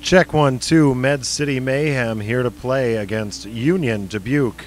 Check 1-2, Med City Mayhem here to play against Union Dubuque.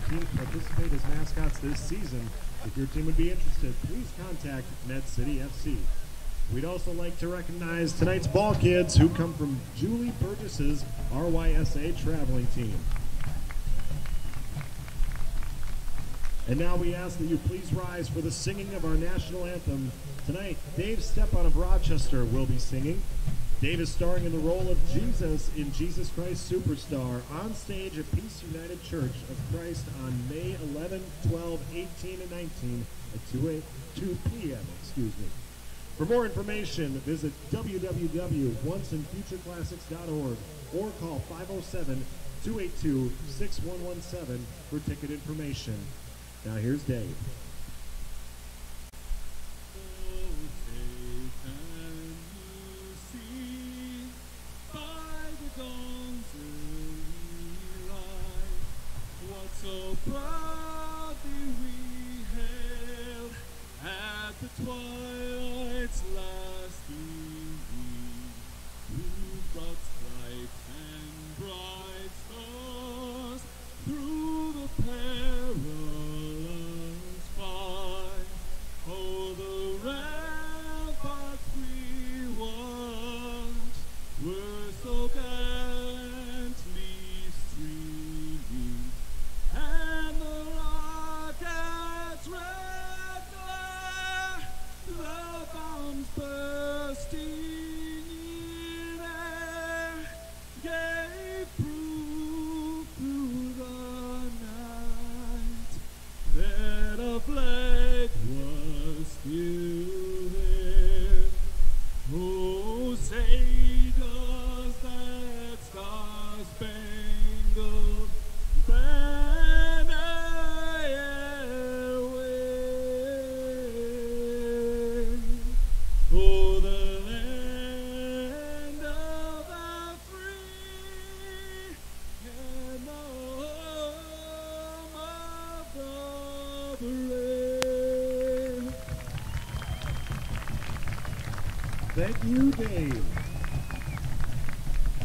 teams participate as mascots this season. If your team would be interested, please contact Med City FC. We'd also like to recognize tonight's ball kids who come from Julie Burgess's RYSA traveling team. And now we ask that you please rise for the singing of our national anthem. Tonight, Dave Stepan of Rochester will be singing. Dave is starring in the role of Jesus in Jesus Christ Superstar on stage at Peace United Church of Christ on May 11, 12, 18, and 19 at 2 p.m. For more information, visit www.onceandfutureclassics.org or call 507-282-6117 for ticket information. Now here's Dave. So proudly we hailed at the twilight's last evening, through God's stripes and bright stars, through the perilous fight. Oh, the ramparts we watched were so gallantly streaming, and the rocket's red glare, the bombs bursting in air, gave proof through the night that a flag was still there. Oh, say does that star-spangled banner wave? Oh, the land of the free and the home of the brave. Thank you, Dave.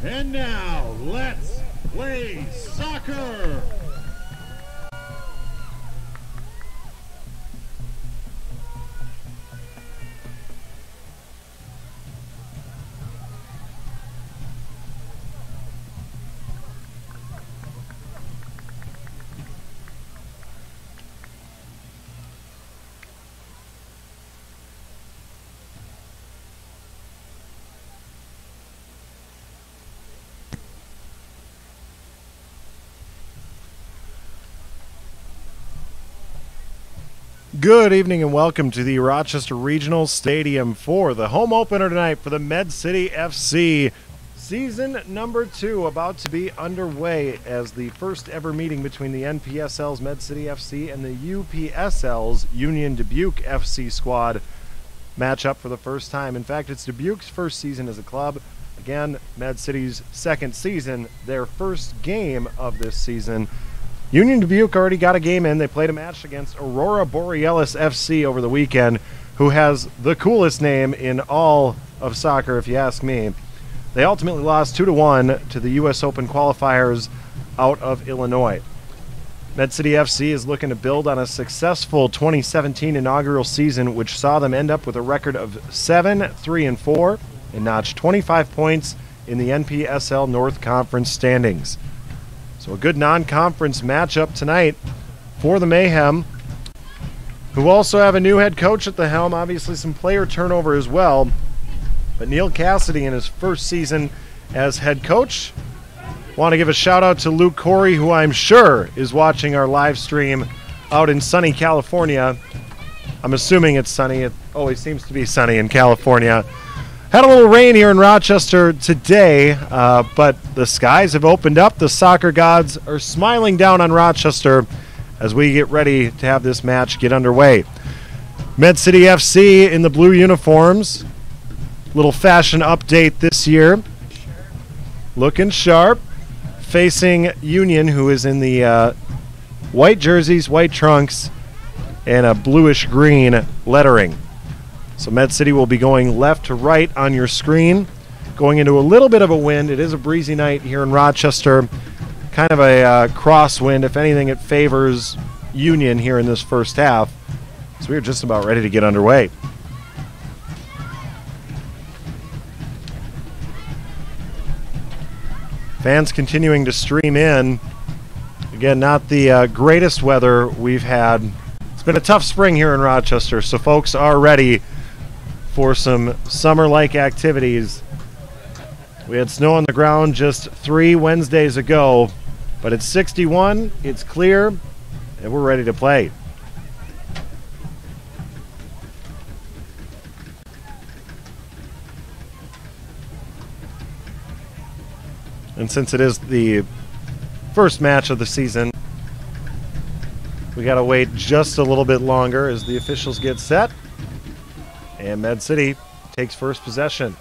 And now, let's play soccer. Good evening and welcome to the Rochester Regional Stadium for the home opener tonight for the Med City FC. Season number 2 about to be underway as the first ever meeting between the NPSL's Med City FC and the UPSL's Union Dubuque FC squad match up for the first time. In fact, it's Dubuque's first season as a club. Again, Med City's second season, their first game of this season. Union Dubuque already got a game in. They played a match against Aurora Borealis FC over the weekend, who has the coolest name in all of soccer, if you ask me. They ultimately lost 2-1 to the U.S. Open qualifiers out of Illinois. Med City FC is looking to build on a successful 2017 inaugural season, which saw them end up with a record of 7-3-4 and notch 25 points in the NPSL North Conference standings. So a good non-conference matchup tonight for the Mayhem, who also have a new head coach at the helm. Obviously some player turnover as well. But Neil Cassidy in his first season as head coach. Want to give a shout out to Luke Corey, who I'm sure is watching our live stream out in sunny California. I'm assuming it's sunny. It always seems to be sunny in California. Had a little rain here in Rochester today, but the skies have opened up. The soccer gods are smiling down on Rochester as we get ready to have this match get underway. Med City FC in the blue uniforms. Little fashion update this year. Looking sharp. Facing Union, who is in the white jerseys, white trunks, and a bluish-green lettering. So Med City will be going left to right on your screen, going into a little bit of a wind. It is a breezy night here in Rochester. kind of a crosswind. If anything, it favors Union here in this first half. So we're just about ready to get underway. Fans continuing to stream in. Again, not the greatest weather we've had. It's been a tough spring here in Rochester, so folks are ready for some summer-like activities. We had snow on the ground just 3 Wednesdays ago, but it's 61, it's clear, and we're ready to play. And since it is the first match of the season, we got to wait just a little bit longer as the officials get set. And Med City takes first possession.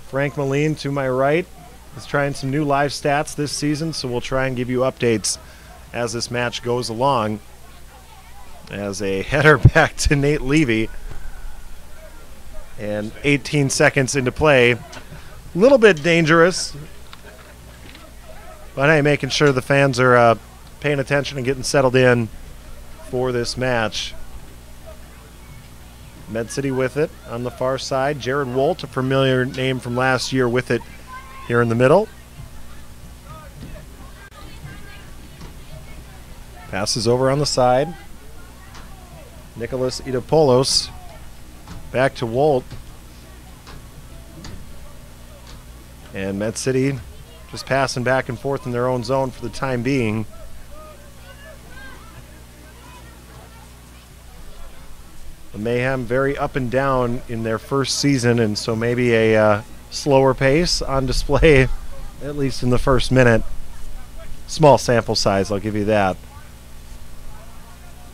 Frank Moline to my right is trying some new live stats this season, so we'll try and give you updates as this match goes along. As a header back to Nate Levy. And 18 seconds into play. A little bit dangerous. But hey, making sure the fans are paying attention and getting settled in for this match. Med City with it on the far side. Jared Wolt, a familiar name from last year, with it here in the middle. Passes over on the side. Nicholas Idopoulos back to Wolt. And Med City just passing back and forth in their own zone for the time being. The Mayhem very up and down in their first season, and so maybe a slower pace on display, at least in the first minute. Small sample size, I'll give you that.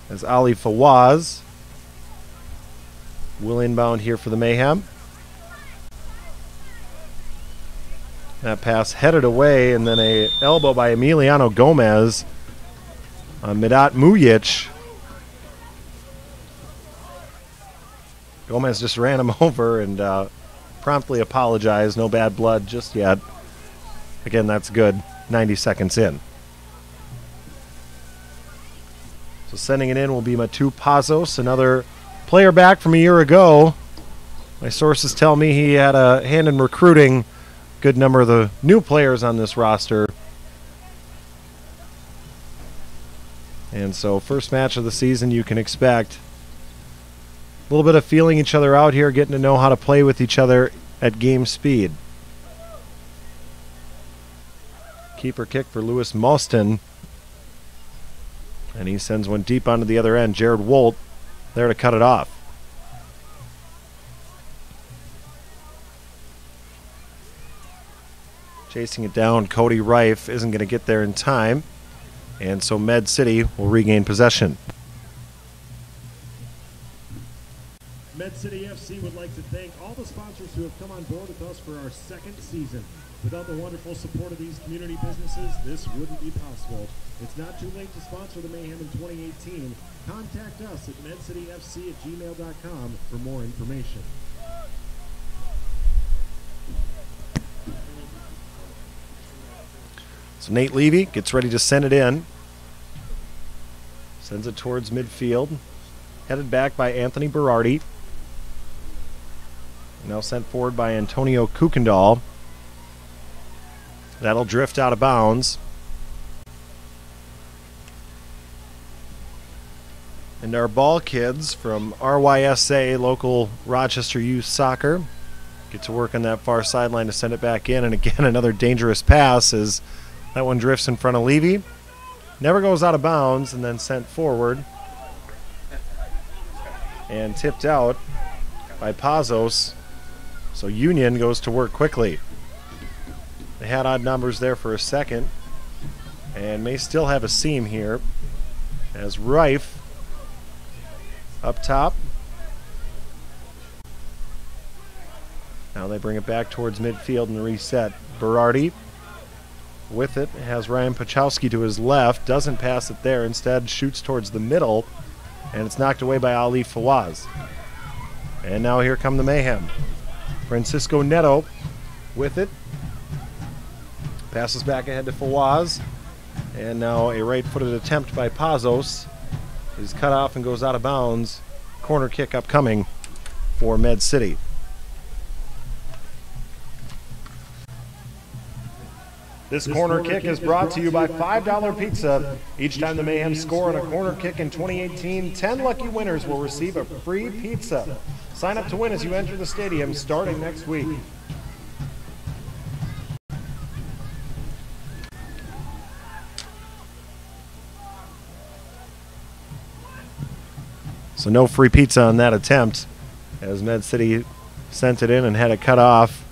As Ali Fawaz will inbound here for the Mayhem. That pass headed away, and then a elbow by Emiliano Gomez on Midat Mujic. Gomez just ran him over and promptly apologized. No bad blood just yet. Again, that's good. 90 seconds in. So sending it in will be Matu Pazos, another player back from a year ago. My sources tell me he had a hand in recruiting a good number of the new players on this roster. And so first match of the season, you can expect a little bit of feeling each other out here, getting to know how to play with each other at game speed. Keeper kick for Lewis Moston. And he sends one deep onto the other end. Jared Wolt there to cut it off. Chasing it down, Cody Reif isn't going to get there in time. And so Med City will regain possession. Med City FC would like to thank all the sponsors who have come on board with us for our second season. Without the wonderful support of these community businesses, this wouldn't be possible. It's not too late to sponsor the Mayhem in 2018. Contact us at medcityfc@gmail.com for more information. So Nate Levy gets ready to send it in. Sends it towards midfield. Headed back by Anthony Berardi. Now sent forward by Antonio Kukendall. That'll drift out of bounds. And our ball kids from RYSA, local Rochester Youth Soccer, get to work on that far sideline to send it back in. And again, another dangerous pass as that one drifts in front of Levy. Never goes out of bounds and then sent forward. And tipped out by Pazos. So Union goes to work quickly. They had odd numbers there for a second and may still have a seam here as Reif up top. Now they bring it back towards midfield and reset. Berardi with it has Ryan Pachowski to his left. Doesn't pass it there. Instead shoots towards the middle. And it's knocked away by Ali Fawaz. And now here come the Mayhem. Francisco Neto with it. Passes back ahead to Fawaz. And now a right-footed attempt by Pazos is cut off and goes out of bounds. Corner kick upcoming for Med City. This corner kick is brought to you by $5 Pizza. Each time the Mayhem score on a corner kick in 2018, 10 lucky winners will receive a free pizza. Sign up to win as you enter the stadium starting next week. So no free pizza on that attempt, as Med City sent it in and had it cut off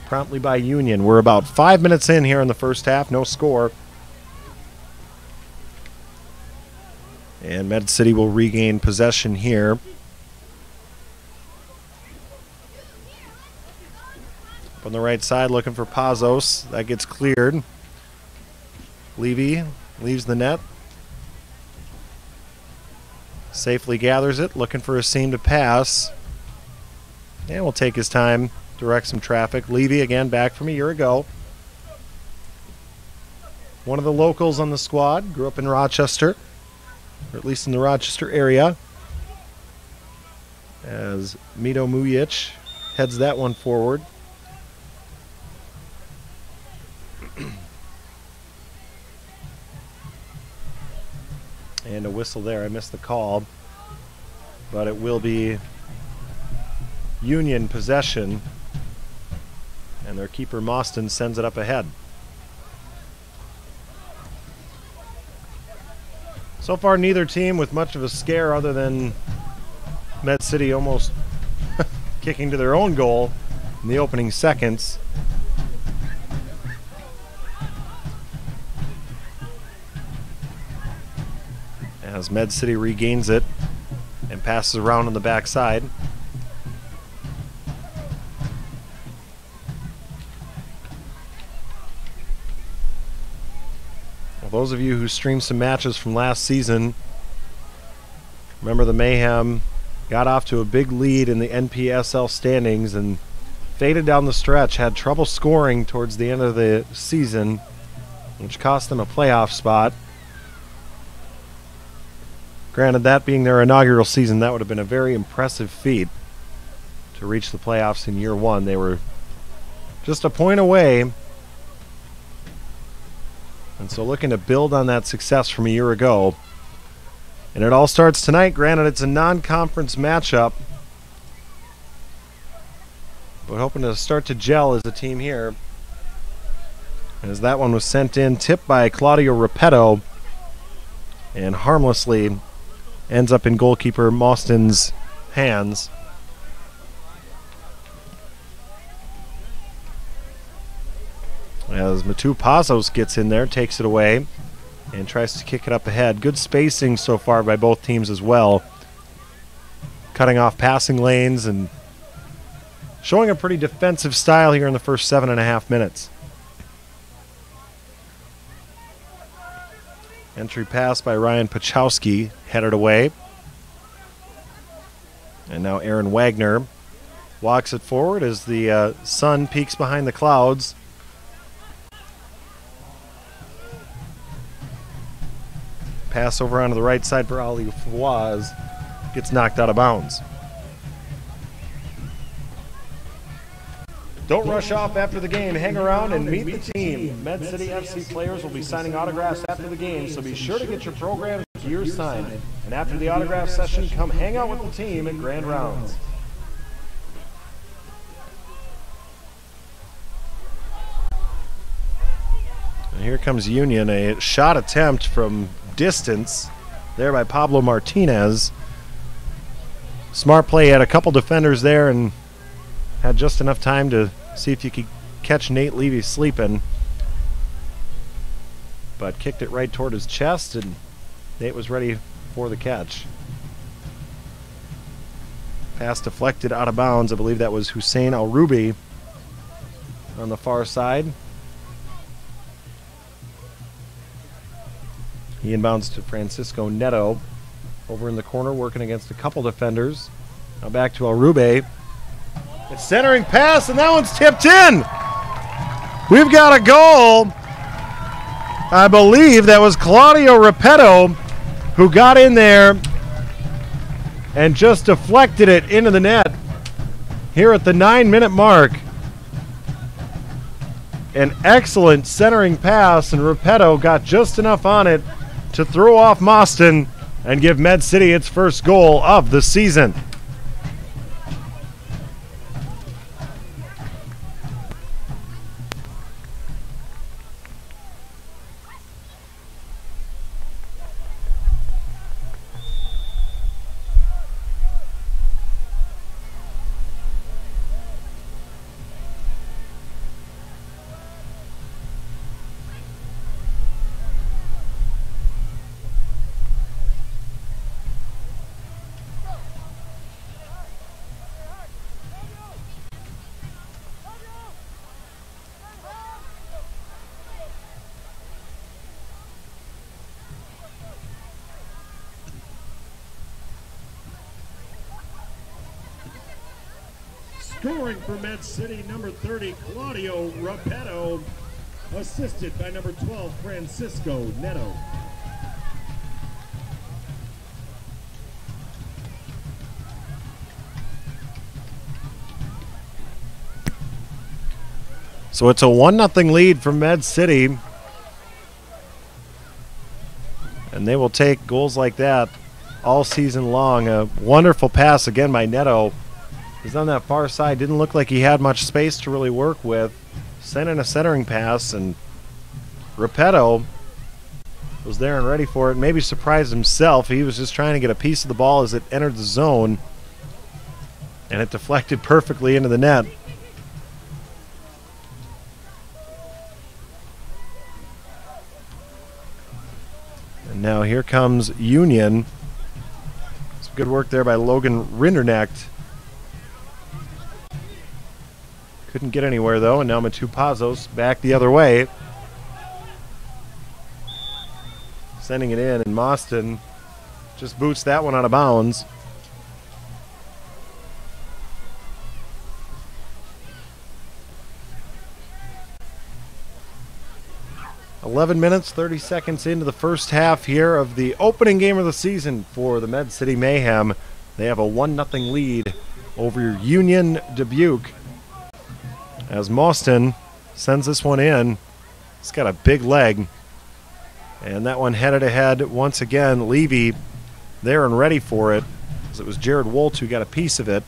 promptly by Union. We're about 5 minutes in here in the first half, no score. And Med City will regain possession here. Up on the right side, looking for Pazos. That gets cleared. Levy leaves the net. Safely gathers it, looking for a seam to pass. And will take his time, direct some traffic. Levy again, back from a year ago. One of the locals on the squad, grew up in Rochester, or at least in the Rochester area. As Mito Mujic heads that one forward. And a whistle there. I missed the call. But it will be Union possession. And their keeper, Mostyn, sends it up ahead. So far, neither team with much of a scare other than Med City almost kicking to their own goal in the opening seconds. As Med City regains it and passes around on the backside. Well, those of you who streamed some matches from last season, remember the Mayhem got off to a big lead in the NPSL standings and faded down the stretch, had trouble scoring towards the end of the season, which cost them a playoff spot. Granted, that being their inaugural season, that would have been a very impressive feat to reach the playoffs in year one. They were just a point away. And so looking to build on that success from a year ago. And it all starts tonight. Granted, it's a non-conference matchup. But hoping to start to gel as a team here. As that one was sent in, tipped by Claudio Repetto. And harmlessly ends up in goalkeeper Mostyn's hands. As Matu Pazos gets in there, takes it away, and tries to kick it up ahead. Good spacing so far by both teams as well. Cutting off passing lanes and showing a pretty defensive style here in the first 7.5 minutes. Entry pass by Ryan Pachowski, headed away. And now Aaron Wagner walks it forward as the sun peeks behind the clouds. Pass over onto the right side for Ali Fawaz. Gets knocked out of bounds. Don't rush off after the game. Hang around and meet the team. Med City FC players will be signing autographs after the game, so be sure to get your program gear signed. And after the autograph session, come hang out with the team at Grand Rounds. And here comes Union, a shot attempt from distance there by Pablo Martinez. Smart play, had a couple defenders there and had just enough time to see if you could catch Nate Levy sleeping. But kicked it right toward his chest, and Nate was ready for the catch. Pass deflected out of bounds. I believe that was Hussein Al-Rubi on the far side. He inbounds to Francisco Neto. Over in the corner, working against a couple defenders. Now back to Al-Rubi. It's centering pass, and that one's tipped in. We've got a goal I believe that was Claudio Repetto who got in there and just deflected it into the net here at the 9-minute mark. An excellent centering pass, and Repetto got just enough on it to throw off Mostyn and give Med City its first goal of the season. Scoring for Med City, number 30, Claudio Repetto, assisted by number 12, Francisco Neto. So it's a 1-0 lead for Med City. And they will take goals like that all season long. A wonderful pass again by Neto. He's on that far side. Didn't look like he had much space to really work with. Sent in a centering pass, and Repetto was there and ready for it. Maybe surprised himself. He was just trying to get a piece of the ball as it entered the zone. And it deflected perfectly into the net. And now here comes Union. Some good work there by Logan Rinderknecht. Couldn't get anywhere, though, and now Matupazos back the other way. Sending it in, and Mostyn just boots that one out of bounds. "11 minutes, 30 seconds into the first half here of the opening game of the season for the Med City Mayhem. They have a 1-0 lead over Union Dubuque. As Mostyn sends this one in, he's got a big leg. And that one headed ahead once again. Levy there and ready for it, as it was Jared Wolt who got a piece of it.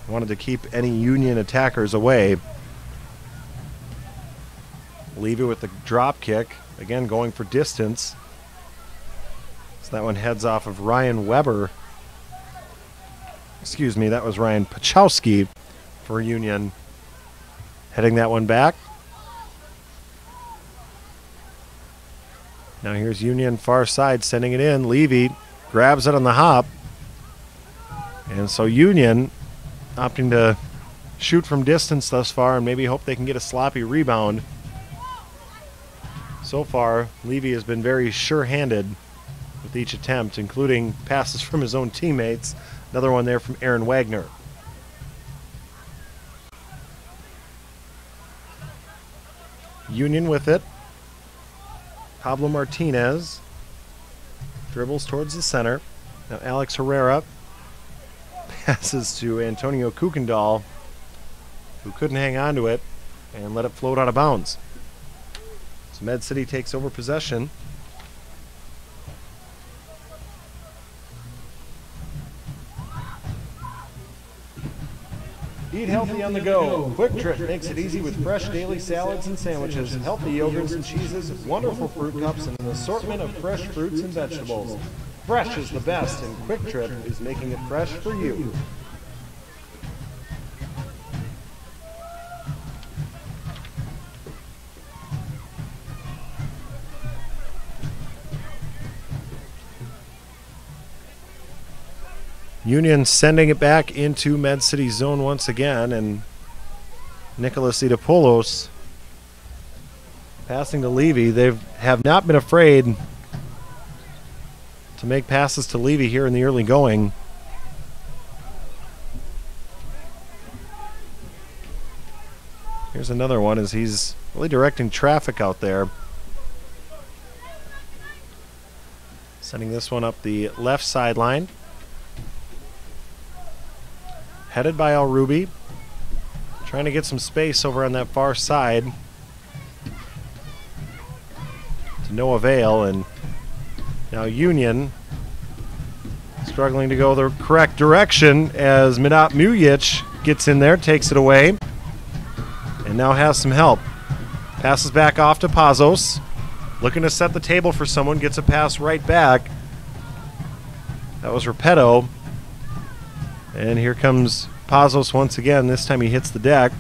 Wanted to keep any Union attackers away. Levy with the drop kick, again going for distance. So that one heads off of Ryan Weber. Excuse me, that was Ryan Pachowski for Union. Heading that one back. Now here's Union far side sending it in. Levy grabs it on the hop. And so Union opting to shoot from distance thus far and maybe hope they can get a sloppy rebound. So far, Levy has been very sure-handed with each attempt, including passes from his own teammates. Another one there from Aaron Wagner. Union with it. Pablo Martinez dribbles towards the center. Now Alex Herrera passes to Antonio Kukendall, who couldn't hang on to it and let it float out of bounds. So Med City takes over possession. Eat healthy on the go. Quick Trip makes it easy with fresh daily salads and sandwiches, healthy yogurts and cheeses, wonderful fruit cups, and an assortment of fresh fruits and vegetables. Fresh is the best, and Quick Trip is making it fresh for you. Union sending it back into Med City zone once again, and Nicholas Idopoulos passing to Levy. They have not been afraid to make passes to Levy here in the early going. Here's another one as he's really directing traffic out there. Sending this one up the left sideline. Headed by Al Ruby. Trying to get some space over on that far side. To no avail, and now Union struggling to go the correct direction as Midat Mujic gets in there, takes it away, and now has some help. Passes back off to Pazos. Looking to set the table for someone, gets a pass right back. That was Repetto. And here comes Pazos once again. This time he hits the deck.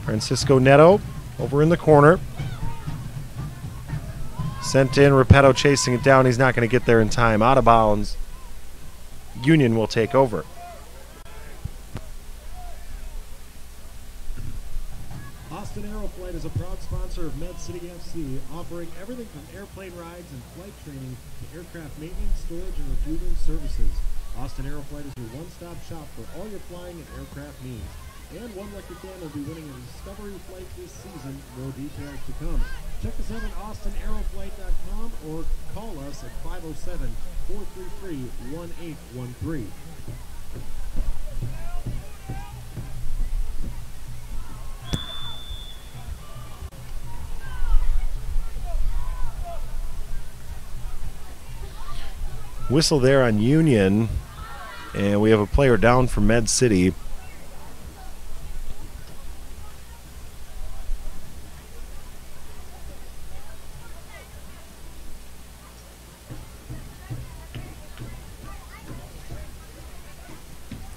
Francisco Neto over in the corner. Sent in, Repetto chasing it down. He's not going to get there in time. Out of bounds. Union will take over. Austin Aeroflight is a proud sponsor of Med City FC, offering everything from airplane rides and flight training to aircraft maintenance, storage, and refueling services. Austin Aeroflight is your one-stop shop for all your flying and aircraft needs. And one lucky fan will be winning a Discovery flight this season. More details to come. Check us out at austinaeroflight.com or call us at 507-433-1813. Whistle there on Union, and we have a player down for Med City.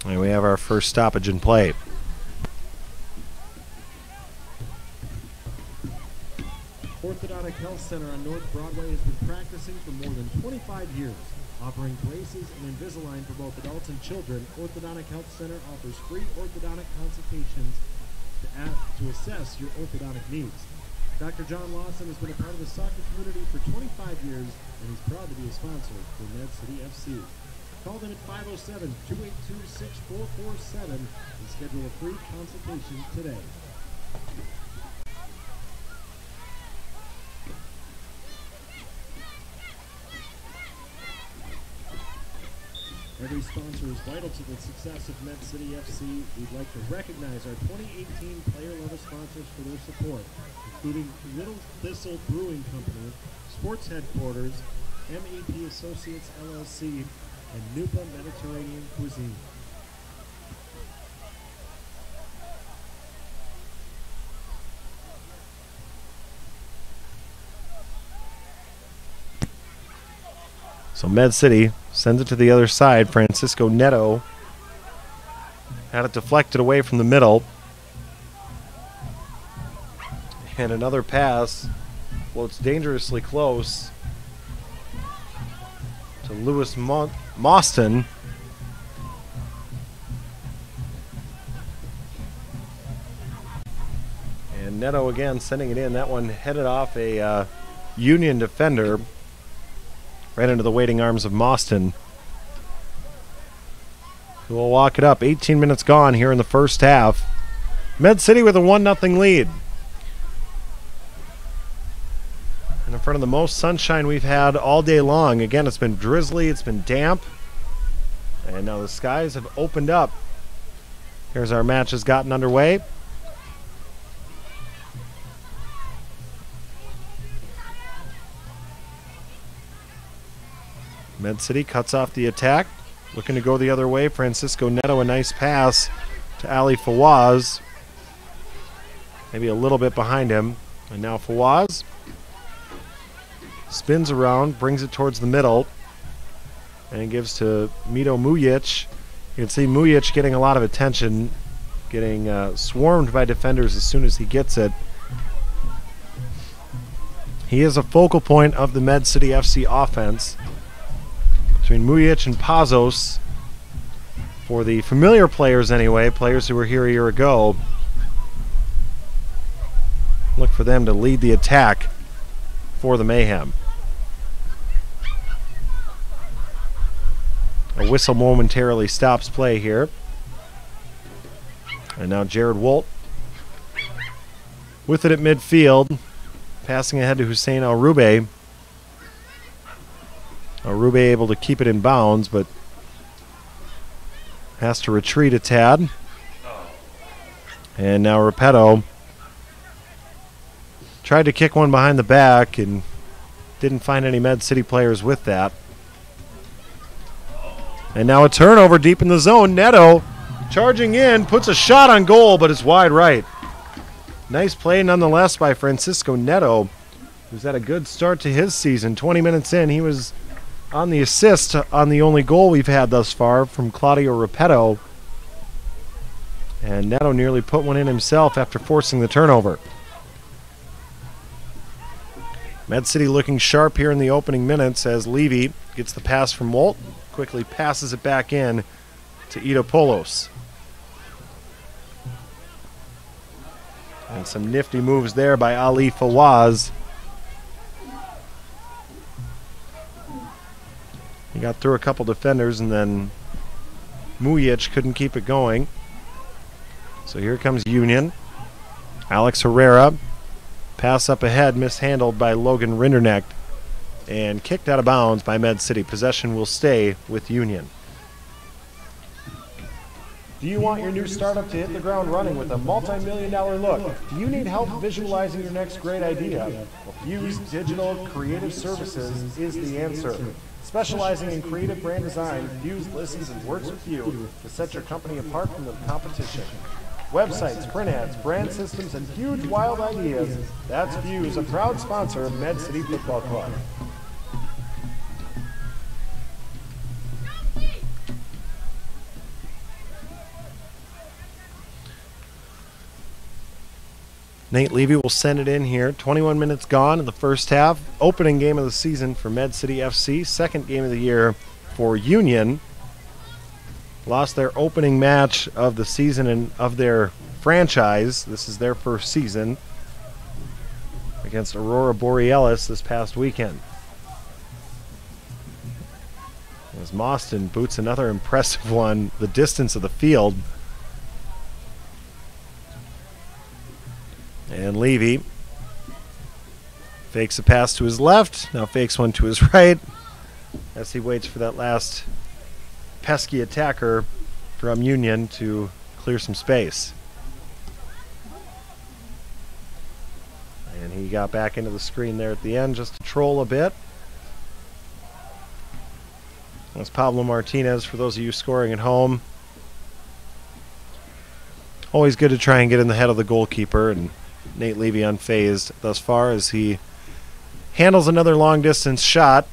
And we have our first stoppage in play. Orthodontic Health Center on North Broadway has been practicing for more than 25 years. Offering braces and Invisalign for both adults and children, Orthodontic Health Center offers free orthodontic consultations to assess your orthodontic needs. Dr. John Lawson has been a part of the soccer community for 25 years, and he's proud to be a sponsor for Med City FC. Call them at 507-282-6447 and schedule a free consultation today. Every sponsor is vital to the success of Med City FC. We'd like to recognize our 2018 player-level sponsors for their support, including Little Thistle Brewing Company, Sports Headquarters, MEP Associates LLC, and Nupa Mediterranean Cuisine. So Med City sends it to the other side. Francisco Neto had it deflected away from the middle. And another pass floats dangerously close to Lewis Mostyn. And Neto again sending it in. That one headed off a Union defender. Right into the waiting arms of Mostyn, who will walk it up. 18 minutes gone here in the first half. Med City with a 1-0 lead. And in front of the most sunshine we've had all day long. Again, it's been drizzly, it's been damp. And now the skies have opened up. Here's our match has gotten underway. Med City cuts off the attack. Looking to go the other way. Francisco Neto, a nice pass to Ali Fawaz. Maybe a little bit behind him. And now Fawaz spins around, brings it towards the middle, and gives to Mito Mujic. You can see Mujic getting a lot of attention, getting swarmed by defenders as soon as he gets it. He is a focal point of the Med City FC offense. Between Mujic and Pazos, for the familiar players anyway, players who were here a year ago, look for them to lead the attack for the Mayhem. A whistle momentarily stops play here. And now Jared Wolt with it at midfield. Passing ahead to Hussein Alrube. Alrube able to keep it in bounds, but has to retreat a tad. And now Repetto tried to kick one behind the back and didn't find any Med City players with that. And now a turnover deep in the zone. Neto charging in, puts a shot on goal, but it's wide right. Nice play nonetheless by Francisco Neto, who's had a good start to his season. 20 minutes in, he was on the assist on the only goal we've had thus far from Claudio Repetto. And Neto nearly put one in himself after forcing the turnover. Med City looking sharp here in the opening minutes as Levy gets the pass from Wolt, quickly passes it back in to Ito Polos. And some nifty moves there by Ali Fawaz. He got through a couple defenders and then Mujic couldn't keep it going. So here comes Union. Alex Herrera. Pass up ahead, mishandled by Logan Rindernecht, and kicked out of bounds by Med City. Possession will stay with Union. Do you want your new startup to hit the ground running with a multi-million-dollar look? Do you need help visualizing your next great idea? Well, Fuse Digital Creative Services is the answer. Specializing in creative brand design, Fuse listens and works with you to set your company apart from the competition. Websites, print ads, brand systems, and huge wild ideas. That's Fuse, a proud sponsor of Med City Football Club. Nate Levy will send it in here. 21 minutes gone in the first half. Opening game of the season for Med City FC. Second game of the year for Union. Lost their opening match of the season and of their franchise. This is their first season against Aurora Borealis this past weekend. As Mostyn boots another impressive one, the distance of the field. And Levy fakes a pass to his left, now fakes one to his right as he waits for that last pesky attacker from Union to clear some space. And he got back into the screen there at the end just to troll a bit. That's Pablo Martinez, for those of you scoring at home. Always good to try and get in the head of the goalkeeper, and Nate Levy unfazed thus far as he handles another long distance shot.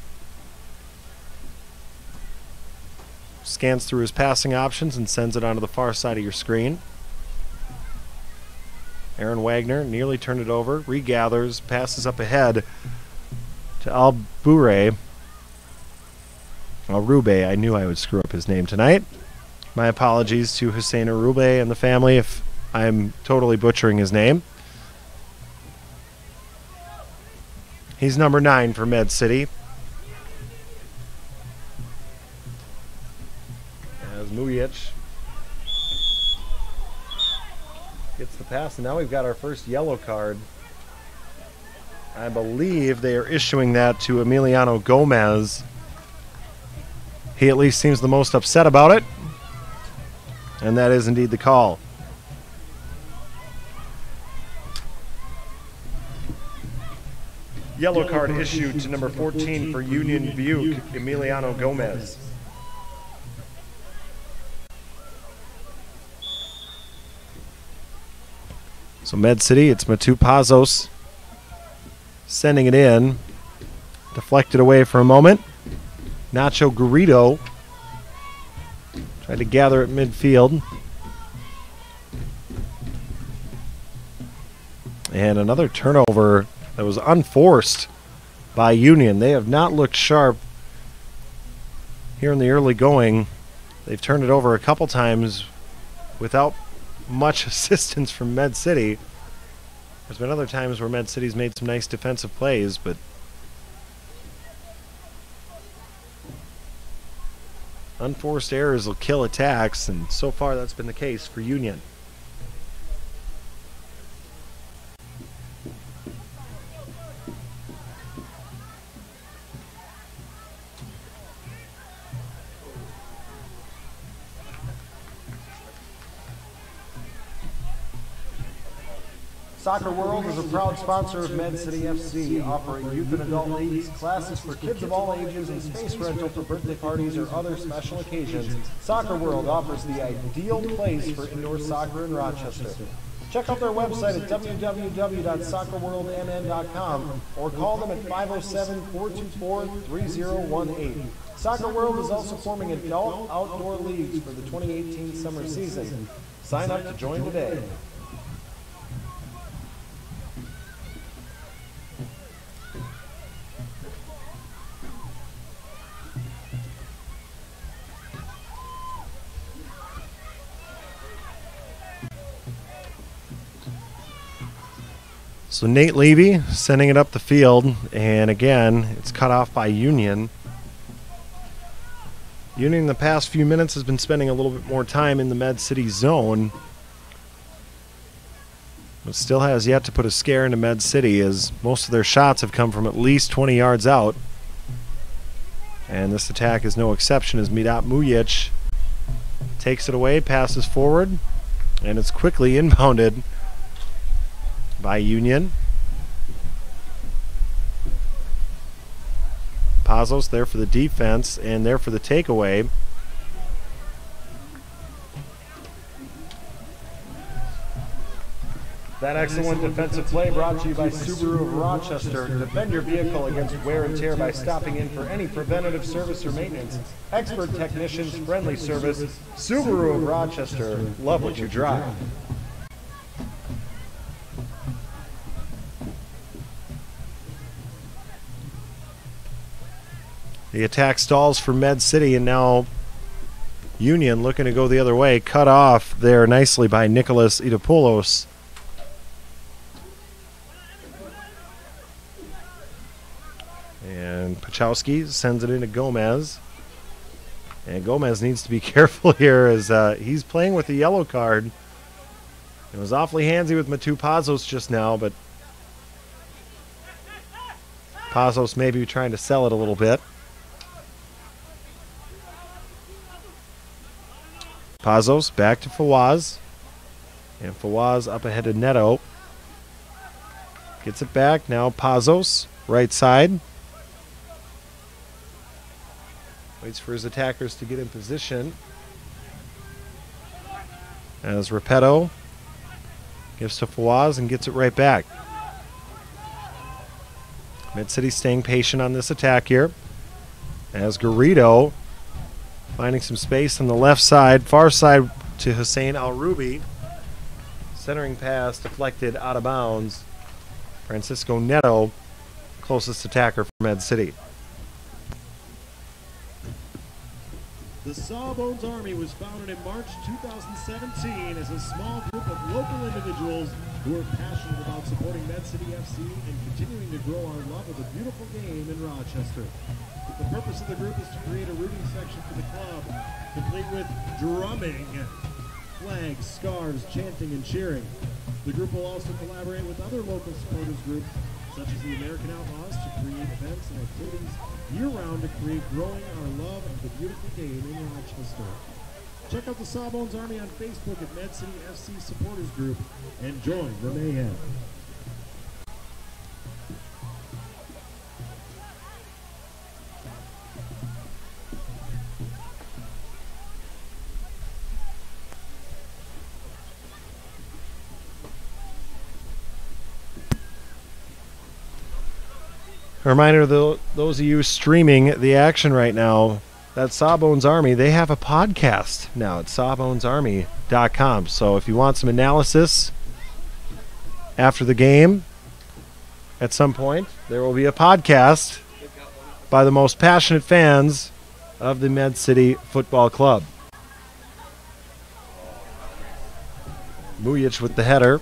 Scans through his passing options and sends it onto the far side of your screen. Aaron Wagner nearly turned it over, regathers, passes up ahead to Alrube. I knew I would screw up his name tonight. My apologies to Hussein Alrube and the family if I'm totally butchering his name. He's number 9 for Med City. As Mujic gets the pass, and now we've got our first yellow card. I believe they are issuing that to Emiliano Gomez. He at least seems the most upset about it, and that is indeed the call. Yellow card issued to number 14 for Union Dubuque, Emiliano Gomez. So Med City, it's Matu Pazos sending it in. Deflected away for a moment. Nacho Garrido tried to gather at midfield. And another turnover that was unforced by Union. They have not looked sharp here in the early going. They've turned it over a couple times without much assistance from Med City. There's been other times where Med City's made some nice defensive plays, but unforced errors will kill attacks, and so far that's been the case for Union. Soccer World is a proud sponsor of Med City FC, offering youth and adult leagues, classes for kids of all ages, and space rental for birthday parties or other special occasions. Soccer World offers the ideal place for indoor soccer in Rochester. Check out their website at www.soccerworldmn.com or call them at 507-424-3018. Soccer World is also forming adult outdoor leagues for the 2018 summer season. Sign up to join today. So Nate Levy sending it up the field, and again, it's cut off by Union. Union in the past few minutes has been spending a little bit more time in the Med City zone, but still has yet to put a scare into Med City, as most of their shots have come from at least 20 yards out. And this attack is no exception, as Midat Mujic takes it away, passes forward, and it's quickly inbounded by Union. Pazos there for the defense and there for the takeaway. That excellent defensive play brought to you by Subaru of Rochester. Defend your vehicle against wear and tear by stopping in for any preventative service or maintenance. Expert technicians, friendly service. Subaru of Rochester. Love what you drive. The attack stalls for Med City, and now Union looking to go the other way. Cut off there nicely by Nicholas Idopoulos. And Pachowski sends it into Gomez. And Gomez needs to be careful here, as he's playing with the yellow card. It was awfully handsy with Matu Pazos just now, but Pazos maybe trying to sell it a little bit. Pazos back to Fawaz. And Fawaz up ahead of Neto. Gets it back. Now Pazos, right side. Waits for his attackers to get in position. As Repetto gives to Fawaz and gets it right back. Med City staying patient on this attack here. As Garrido finding some space on the left side, far side to Hussein Al-Rubi. Centering pass deflected out of bounds. Francisco Neto, closest attacker for Med City. The Sawbones Army was founded in March 2017 as a small group of local individuals who are passionate about supporting Med City FC and continuing to grow our love of the beautiful game in Rochester. The purpose of the group is to create a rooting section for the club, complete with drumming, flags, scarves, chanting, and cheering. The group will also collaborate with other local supporters groups, such as the American Outlaws, to create events and activities year-round to create growing our love of the beautiful game in Rochester. Check out the Sawbones Army on Facebook at Med City FC Supporters Group and join the mayhem. A reminder to those of you streaming the action right now, that Sawbones Army, they have a podcast now at sawbonesarmy.com. So if you want some analysis after the game, at some point, there will be a podcast by the most passionate fans of the Med City Football Club. Mujic with the header.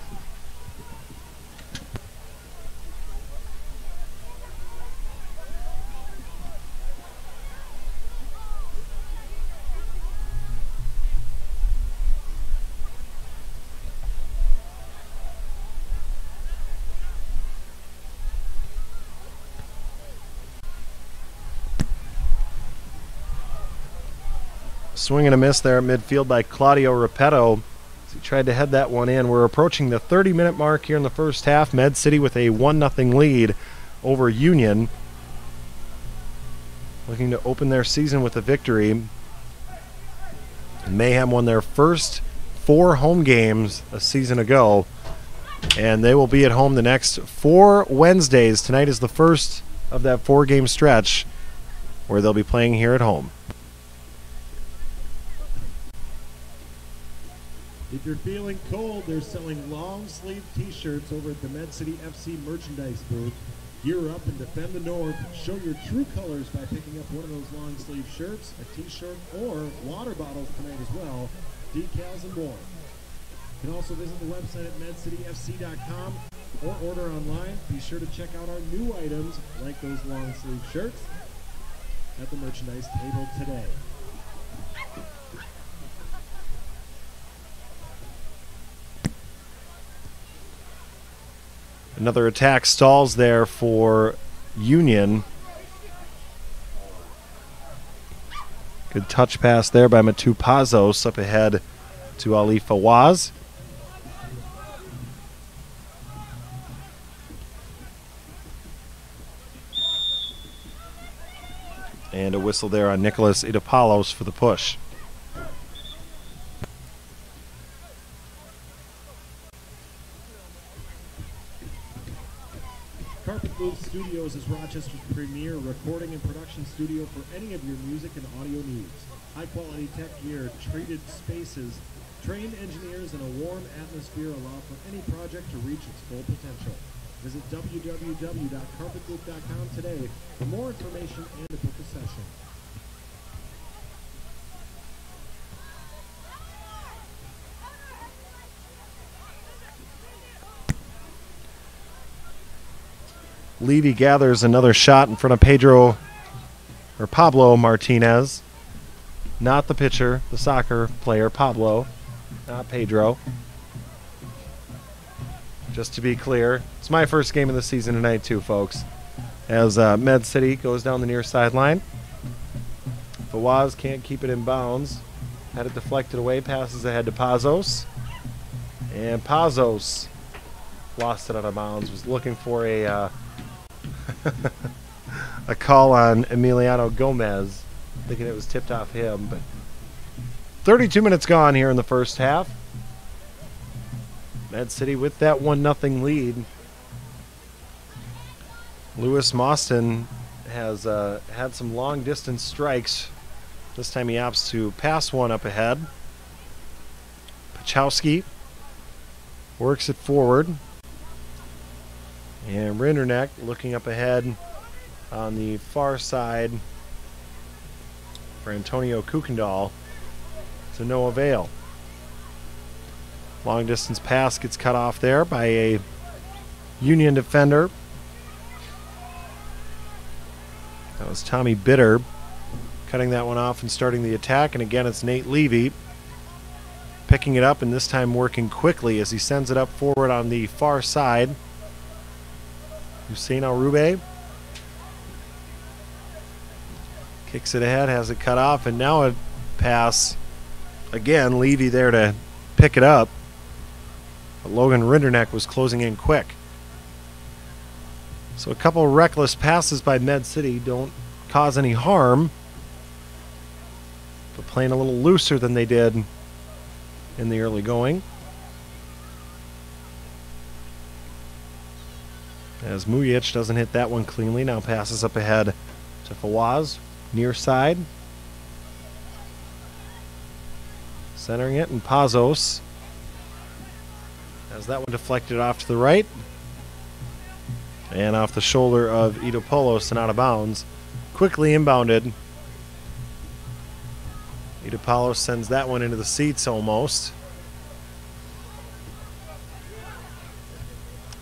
Swing and a miss there at midfield by Claudio Repetto. He tried to head that one in. We're approaching the 30-minute mark here in the first half. Med City with a 1-0 lead over Union. Looking to open their season with a victory. Mayhem won their first 4 home games a season ago, and they will be at home the next 4 Wednesdays. Tonight is the first of that 4-game stretch where they'll be playing here at home. If you're feeling cold, they're selling long-sleeve T-shirts over at the Med City FC merchandise booth. Gear up and defend the North. Show your true colors by picking up one of those long-sleeve shirts, a T-shirt, or water bottles tonight as well, decals and more. You can also visit the website at medcityfc.com or order online. Be sure to check out our new items like those long-sleeve shirts at the merchandise table today. Another attack stalls there for Union. Good touch pass there by Matu Pazos up ahead to Ali Fawaz. And a whistle there on Nicholas Idapalos for the push. Carpet Booth Studios is Rochester's premier recording and production studio for any of your music and audio needs. High-quality tech gear, treated spaces, trained engineers, and a warm atmosphere allow for any project to reach its full potential. Visit www.carpetbooth.com today for more information and to book a session. Levy gathers another shot in front of Pablo Martinez. Not the pitcher, the soccer player, Pablo, not Pedro. Just to be clear, it's my first game of the season tonight too, folks. As Med City goes down the near sideline. Fawaz can't keep it in bounds. Had it deflected away, passes ahead to Pazos. And Pazos lost it out of bounds, was looking for a a call on Emiliano Gomez, thinking it was tipped off him. But 32 minutes gone here in the first half. Med City with that 1-0 lead. Lewis Mostyn has had some long distance strikes. This time he opts to pass one up ahead. Pachowski works it forward. And Rinderneck looking up ahead on the far side for Antonio Kukendall to no avail. Long distance pass gets cut off there by a Union defender. That was Tommy Bitter cutting that one off and starting the attack. And again, it's Nate Levy picking it up and this time working quickly as he sends it up forward on the far side. Hussein Alrube kicks it ahead, has it cut off, and now a pass. Again, Levy there to pick it up. But Logan Rinderneck was closing in quick. So a couple of reckless passes by Med City don't cause any harm, but playing a little looser than they did in the early going. As Mujic doesn't hit that one cleanly, now passes up ahead to Fawaz, near side. Centering it, and Pazos has that one deflected off to the right. And off the shoulder of Idapalos and out of bounds. Quickly inbounded. Idapalos sends that one into the seats almost.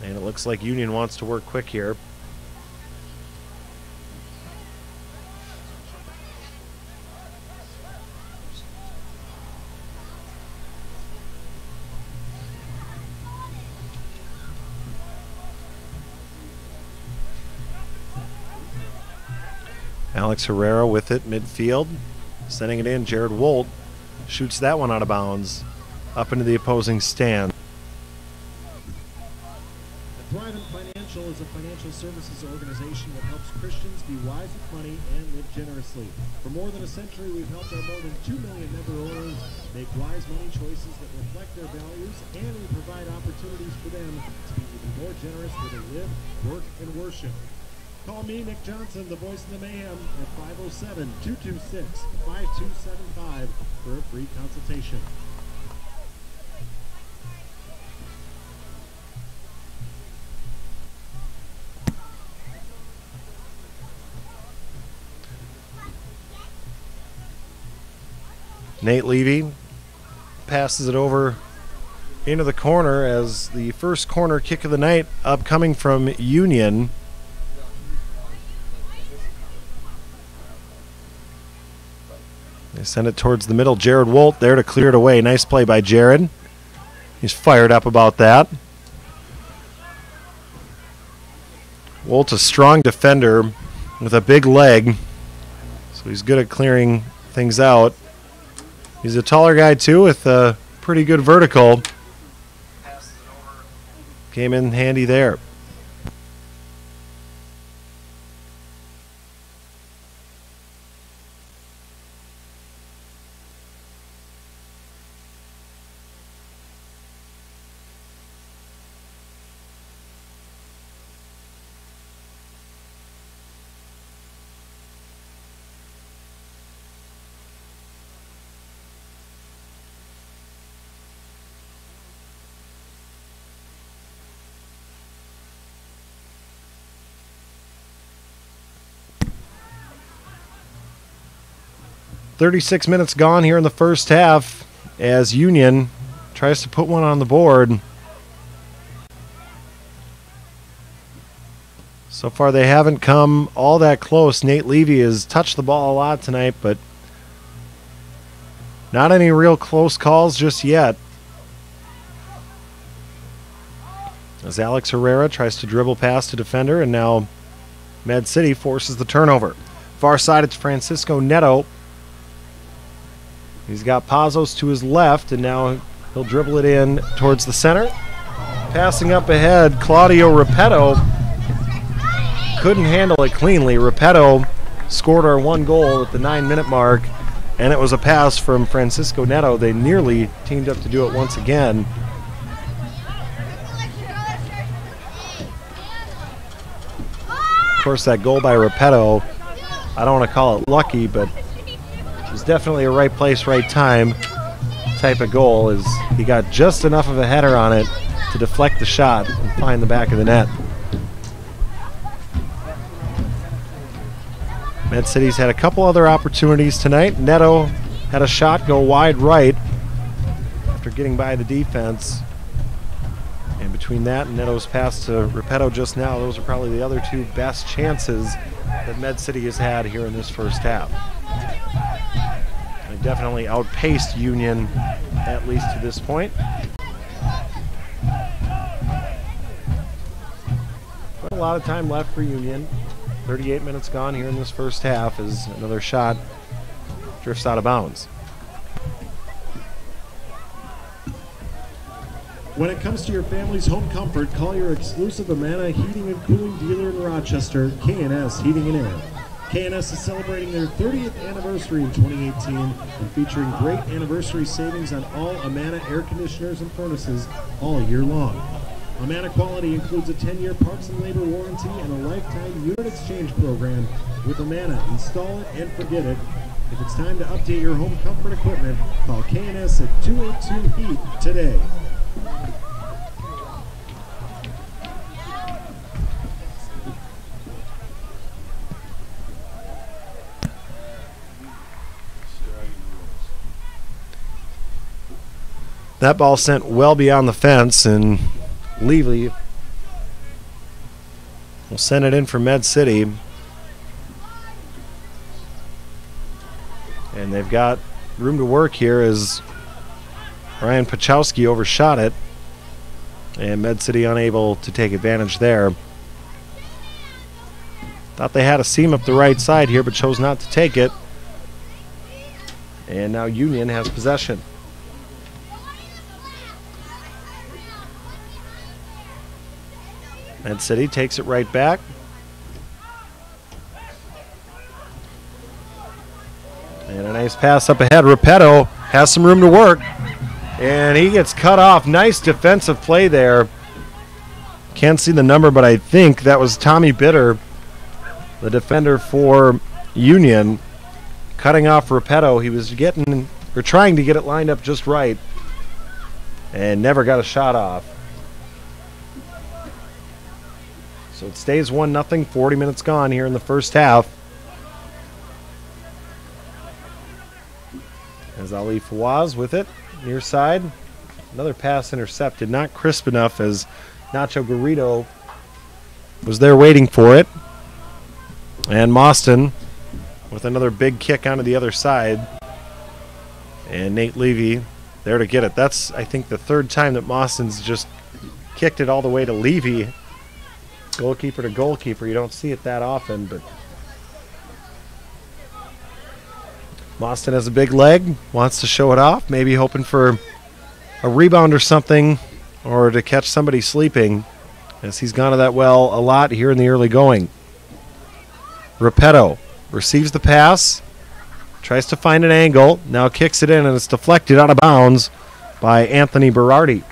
And it looks like Union wants to work quick here. Alex Herrera with it midfield, sending it in. Jared Wolt shoots that one out of bounds. up into the opposing stand. Thrivent Financial is a financial services organization that helps Christians be wise with money and live generously. For more than a century, we've helped our more than 2 million member owners make wise money choices that reflect their values, and we provide opportunities for them to be even more generous where they live, work, and worship. Call me, Nick Johnson, the voice of the mayhem, at 507-226-5275 for a free consultation. Nate Levy passes it over into the corner as the first corner kick of the night upcoming from Union. They send it towards the middle. Jared Wolt there to clear it away. Nice play by Jared. He's fired up about that. Wolt, a strong defender with a big leg, so he's good at clearing things out. He's a taller guy, too, with a pretty good vertical. Came in handy there. .36 minutes gone here in the first half as Union tries to put one on the board. So far they haven't come all that close. Nate Levy has touched the ball a lot tonight, but not any real close calls just yet. As Alex Herrera tries to dribble past a defender, and now Med City forces the turnover. Far side, it's Francisco Neto. He's got Pazos to his left, and now he'll dribble it in towards the center. Passing up ahead, Claudio Repetto couldn't handle it cleanly. Repetto scored our one goal at the 9-minute mark, and it was a pass from Francisco Neto. They nearly teamed up to do it once again. Of course, that goal by Repetto, I don't want to call it lucky, but it was definitely a right place, right time type of goal, as he got just enough of a header on it to deflect the shot and find the back of the net. Med City's had a couple other opportunities tonight. Neto had a shot go wide right after getting by the defense. And between that and Neto's pass to Repetto just now, those are probably the other two best chances that Med City has had here in this first half. They definitely outpaced Union, at least to this point. But a lot of time left for Union. 38 minutes gone here in this first half as another shot drifts out of bounds. When it comes to your family's home comfort, call your exclusive Amana Heating and Cooling dealer in Rochester, K&S Heating and Air. K&S is celebrating their 30th anniversary in 2018 and featuring great anniversary savings on all Amana air conditioners and furnaces all year long. Amana quality includes a 10-year parts and labor warranty and a lifetime unit exchange program. With Amana, install it and forget it. If it's time to update your home comfort equipment, call K&S at 282-HEAT today. That ball sent well beyond the fence, and Levy will send it in for Med City. And they've got room to work here as Ryan Pachowski overshot it, and Med City unable to take advantage there. Thought they had a seam up the right side here, but chose not to take it. And now Union has possession. Med City takes it right back. And a nice pass up ahead. Repetto has some room to work. And he gets cut off. Nice defensive play there. Can't see the number, but I think that was Tommy Bitter, the defender for Union, cutting off Repetto. He was trying to get it lined up just right and never got a shot off. So it stays 1-0, 40 minutes gone here in the first half. As Ali Fawaz with it, near side. Another pass intercepted, not crisp enough as Nacho Garrido was there waiting for it. And Mostyn with another big kick onto the other side. And Nate Levy there to get it. That's, I think, the third time that Mostyn's just kicked it all the way to Levy. Goalkeeper to goalkeeper. You don't see it that often, but Mostyn has a big leg, wants to show it off, maybe hoping for a rebound or something, or to catch somebody sleeping, as he's gone to that well a lot here in the early going. Repetto receives the pass, tries to find an angle, now kicks it in, and it's deflected out of bounds by Anthony Berardi.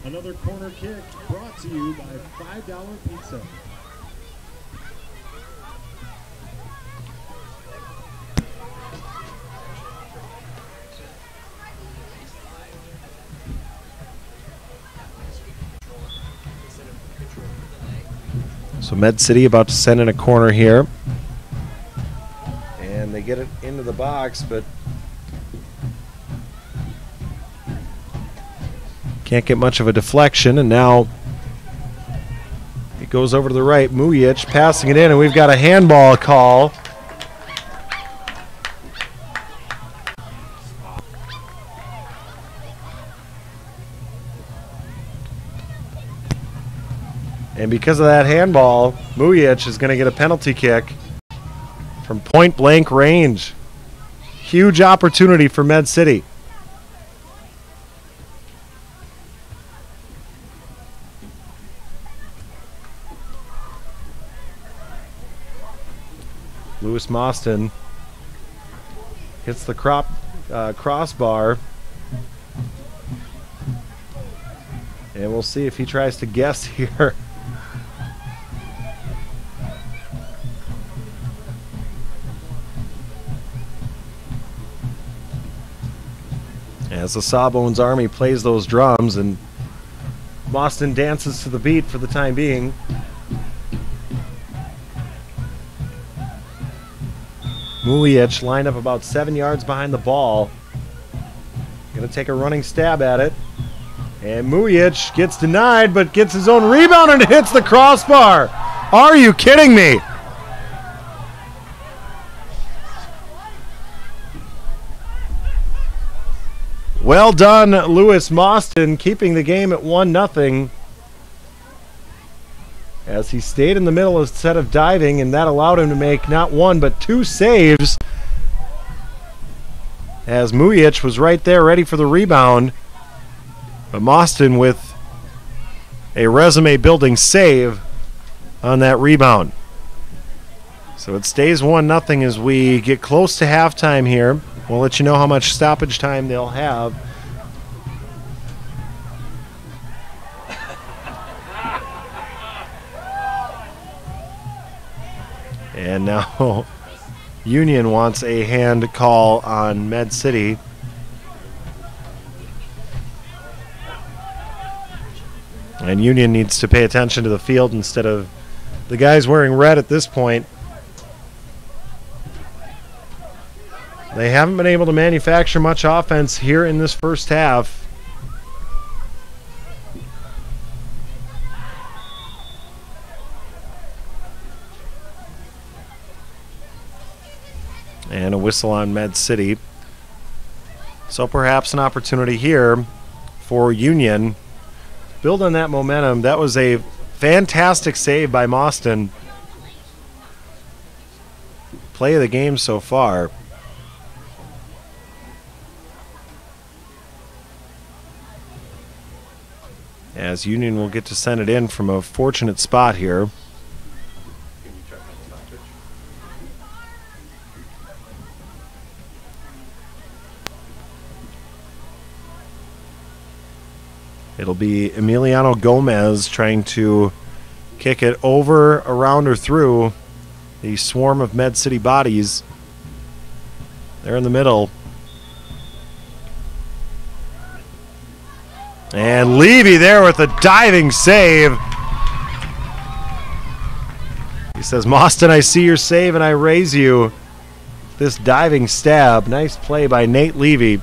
Another corner kick brought to you by $5 Pizza. So Med City about to send in a corner here. And they get it into the box, but can't get much of a deflection, and now it goes over to the right. Mujic passing it in, and we've got a handball call. And because of that handball, Mujic is going to get a penalty kick from point-blank range. Huge opportunity for Med City. Lewis Mostyn hits the crossbar. And we'll see if he tries to guess here. As the Sawbones Army plays those drums, and Mostyn dances to the beat for the time being. Mujic lined up about 7 yards behind the ball. Going to take a running stab at it. And Mujic gets denied, but gets his own rebound and hits the crossbar. Are you kidding me? Well done, Lewis Mostyn, keeping the game at 1-0. As he stayed in the middle instead of diving, and that allowed him to make not one but two saves. As Mujic was right there ready for the rebound. But Mostyn with a resume-building save on that rebound. So it stays 1-0 as we get close to halftime here. We'll let you know how much stoppage time they'll have. And now Union wants a hand call on Med City. And Union needs to pay attention to the field instead of the guys wearing red at this point. They haven't been able to manufacture much offense here in this first half. And a whistle on Med City. So perhaps an opportunity here for Union. Build on that momentum. That was a fantastic save by Mostyn. Play of the game so far. as Union will get to send it in from a fortunate spot here. It'll be Emiliano Gomez trying to kick it over, around, or through the swarm of Med City bodies. They're in the middle. And Levy there with a diving save. He says, Mostyn, I see your save and I raise you. This diving stab. Nice play by Nate Levy.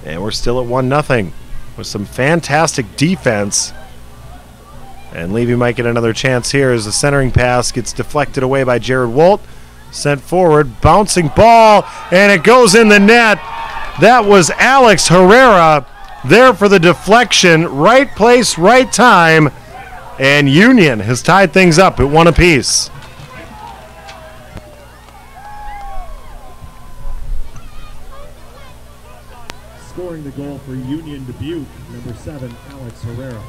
And we're still at 1-0 with some fantastic defense. And Levy might get another chance here as the centering pass gets deflected away by Jared Wolt. Sent forward, bouncing ball, and it goes in the net. That was Alex Herrera there for the deflection. Right place, right time. And Union has tied things up at 1 apiece. Scoring the goal for Union Dubuque, number 7, Alex Herrera.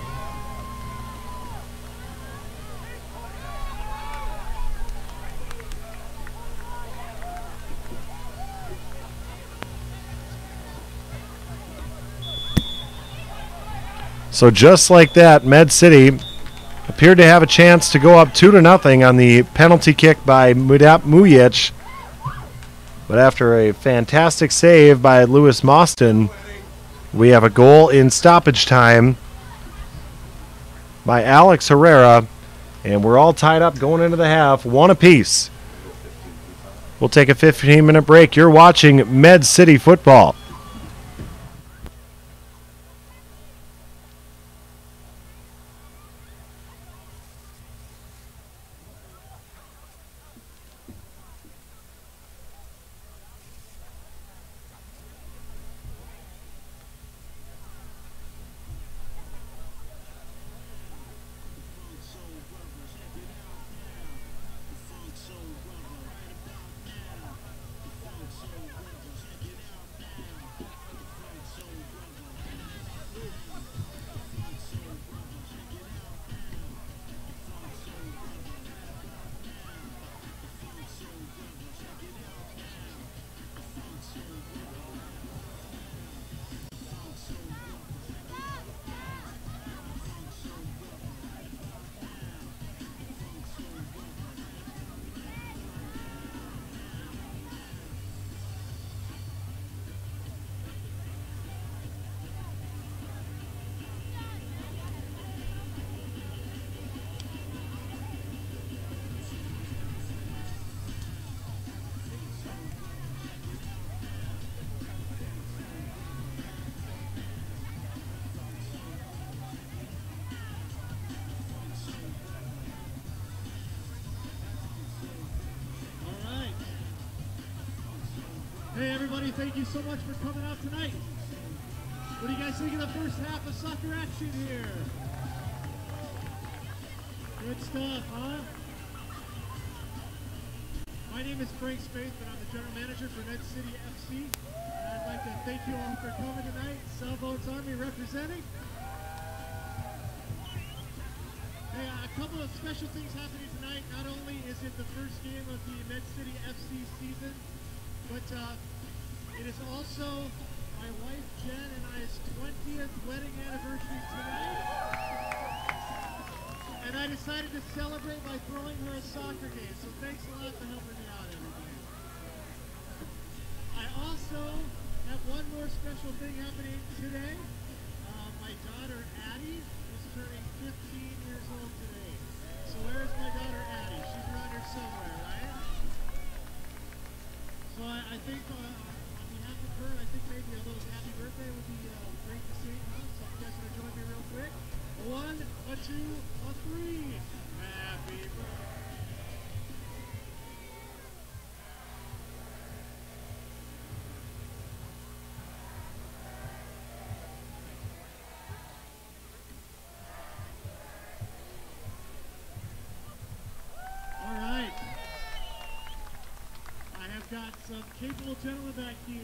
So just like that, Med City appeared to have a chance to go up 2-0 on the penalty kick by Mudap Mujic. But after a fantastic save by Lewis Mostyn, we have a goal in stoppage time by Alex Herrera, and we're all tied up going into the half, 1 apiece. We'll take a 15-minute break. You're watching Med City football. Hey everybody, thank you so much for coming out tonight. What do you guys think of the first half of soccer action here? Good stuff, huh? My name is Frank Spaeth, and I'm the general manager for Med City FC. And I'd like to thank you all for coming tonight. Sailboats Army representing. Hey, a couple of special things happening tonight. Not only is it the first game of the Med City FC season, but it is also my wife Jen and I's 20th wedding anniversary tonight. And I decided to celebrate by throwing her a soccer game. So thanks a lot for helping me out, everybody. I also have one more special thing happening today. My daughter Addie is turning 15 years old today. So where is my daughter Addie? She's around here somewhere, right? So I think on behalf of her, I think maybe a little happy birthday would be great to see. Huh? So if you guys want to join me real quick. 1, 2, 3. Happy birthday. Got some capable gentlemen back here,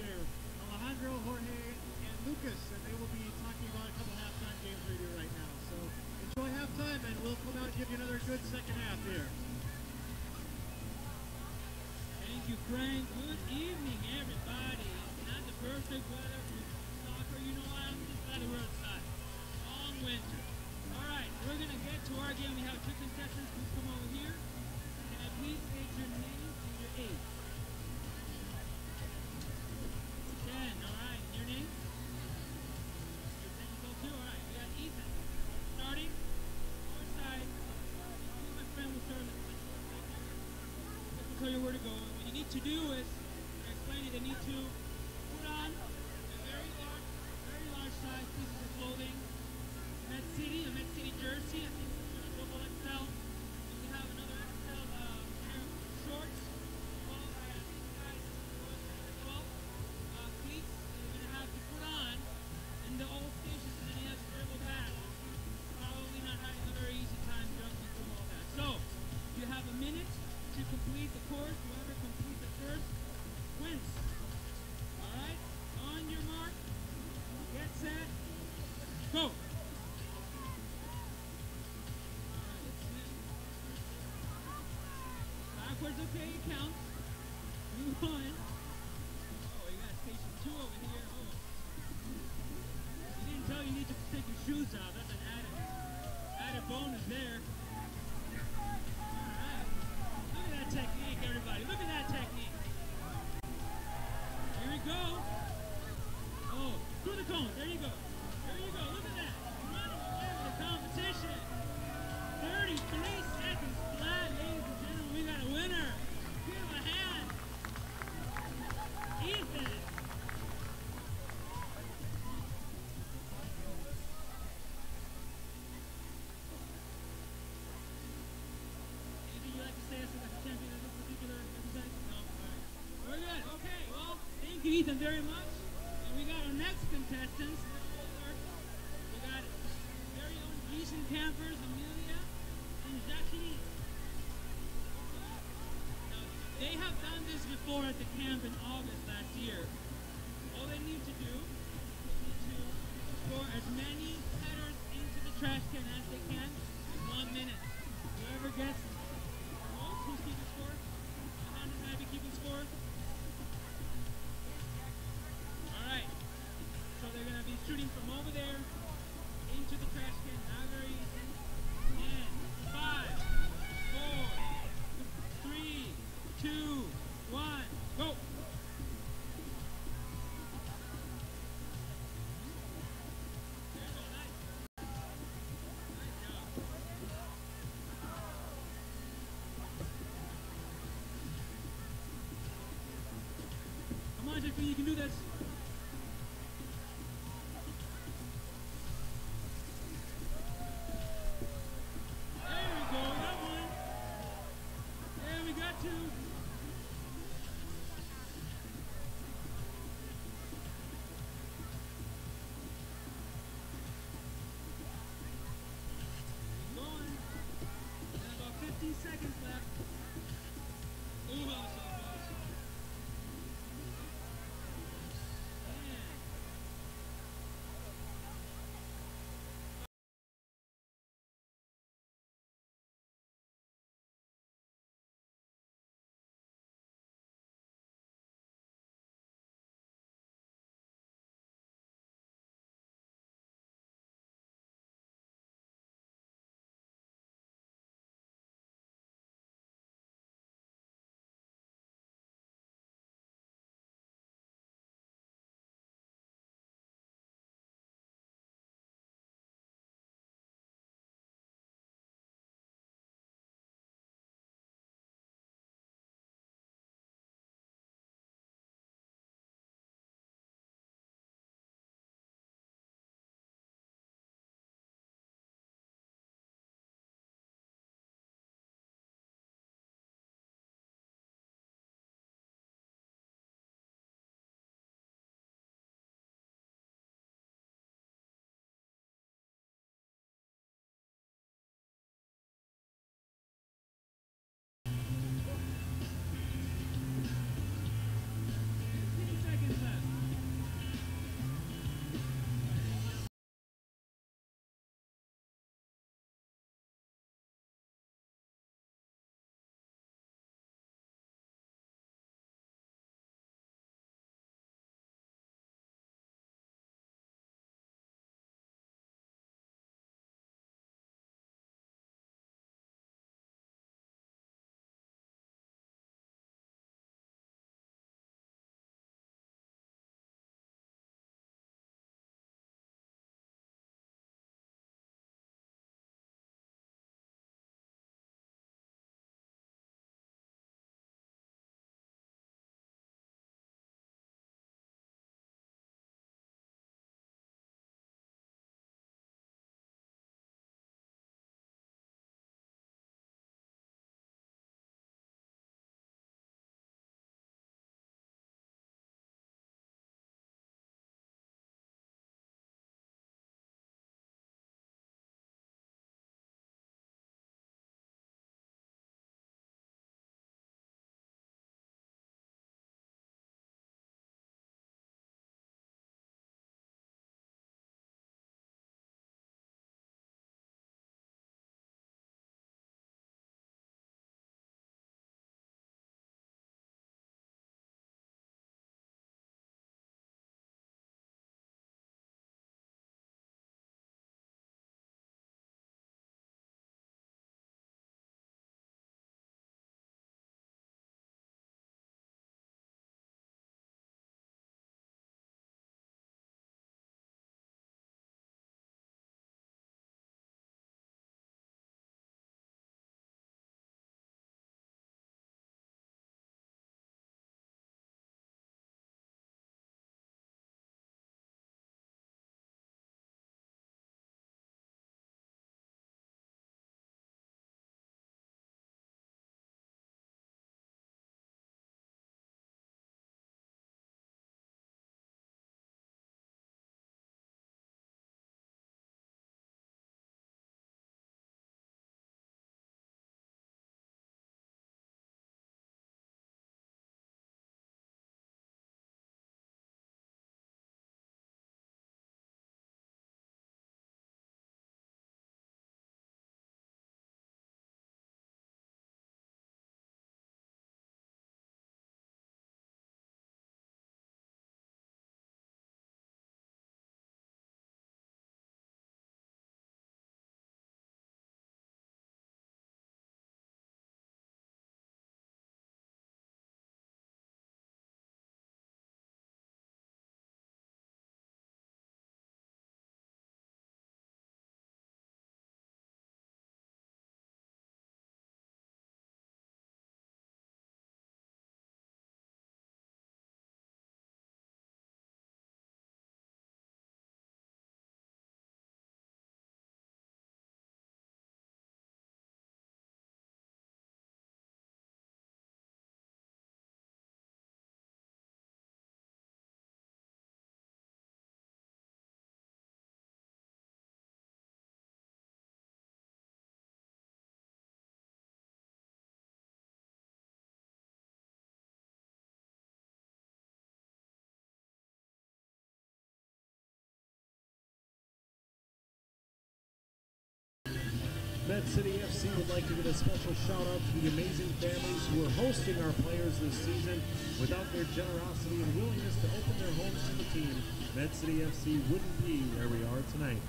Alejandro, Jorge, and Lucas, and they will be talking about a couple halftime games for you right now. So enjoy halftime, and we'll come out and give you another good second half here. Thank you, Frank. Good evening, everybody. Not the perfect weather for soccer. You know what? I'm just glad we're outside. Long winter. All right, we're going to get to our game. We have two contestants. Please come over here. Can I please state your name and your age? Ken, all right. Your name? Your technical too? All right. We got Ethan. Starting. Our side. My friend will start with the I'll tell you where to go. What you need to do is, I explained it, they need to put on a very large size pieces of clothing. A Med City jersey, I think it's a double XL. You can have another XL pair of shorts. Well, cleats that you're going to have to put on in the old stations, and then he has to dribble back. Probably not having a very easy time jumping through all that. So, you have a minute to complete the course. Whoever completes it first wins. Alright? On your mark, get set, go! Backwards, okay, it counts. Move on. Oh, you got station 2 over here. Oh. He didn't tell you need to take your shoes out. That's an added bonus there. Look at that technique, everybody. Look at that technique. Here we go. Oh, through the cone. There you go. There you go. Look at that. Running away with the competition. 33 seconds flat, ladies and gentlemen. We got a winner. Give him a hand. Ethan. Thank you, Ethan, very much. And we got our next contestants. We got very own Grecian campers, Amelia and Jackie. Now, they have done this before at the camp in August last year. All they need to do is to score as many headers into the trash can as they can in 1 minute. Whoever gets most, who's keeping score? Honda's might be keeping score. Alright, so they're going to be shooting from over there into the trash can. Not very easy. 10, 5, 4, 3, 2, 1, go! Come on, JP, you can do this. There we go, we got one. There we got two. Going. And about 15 seconds left. Ooh, that was so Med City FC would like to give a special shout out to the amazing families who are hosting our players this season. Without their generosity and willingness to open their homes to the team, Med City FC wouldn't be where we are tonight.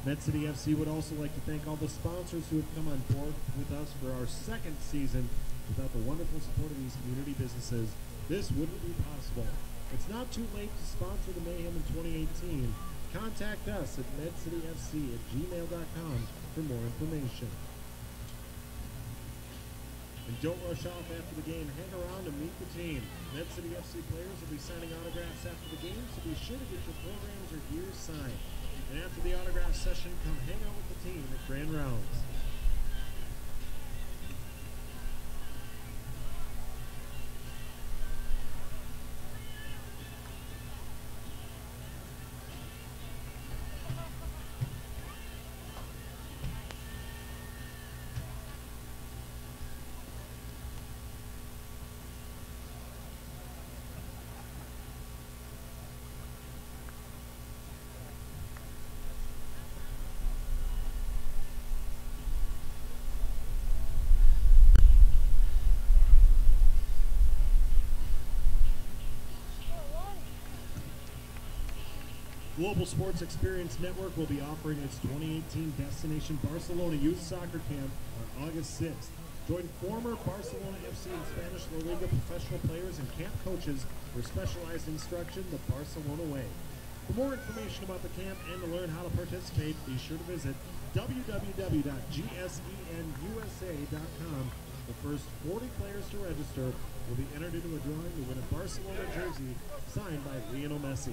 Med City FC would also like to thank all the sponsors who have come on board with us for our second season. Without the wonderful support of these community businesses, this wouldn't be possible. It's not too late to sponsor the Mayhem in 2018. Contact us at medcityfc@gmail.com for more information. And don't rush off after the game. Hang around and meet the team. Med City FC players will be signing autographs after the game, so be sure to get your programs or gear signed. And after the autograph session, come hang out with the team at Grand Rounds. Global Sports Experience Network will be offering its 2018 Destination Barcelona Youth Soccer Camp on August 6th. Join former Barcelona FC and Spanish La Liga professional players and camp coaches for specialized instruction the Barcelona way. For more information about the camp and to learn how to participate, be sure to visit www.gsenusa.com. The first 40 players to register will be entered into a drawing to win a Barcelona jersey signed by Lionel Messi.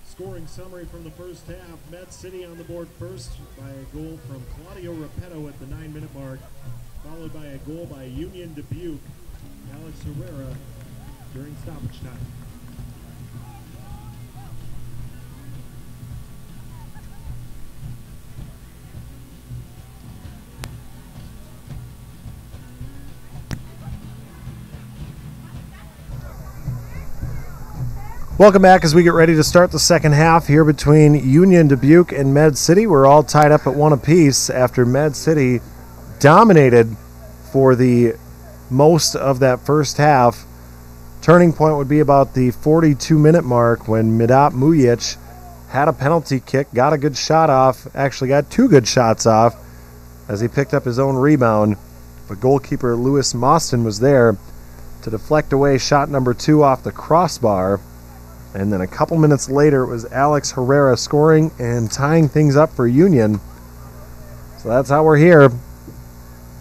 Scoring summary from the first half. Med City on the board first by a goal from Claudio Repetto at the 9-minute mark, followed by a goal by Union Dubuque, Alex Herrera, during stoppage time. Welcome back as we get ready to start the second half here between Union Dubuque and Med City. We're all tied up at one apiece after Med City dominated for the most of that first half. Turning point would be about the 42-minute mark when Midat Mujic had a penalty kick, got a good shot off, actually got two good shots off as he picked up his own rebound. But goalkeeper Lewis Mostyn was there to deflect away shot number 2 off the crossbar. And then a couple minutes later, it was Alex Herrera scoring and tying things up for Union. So that's how we're here.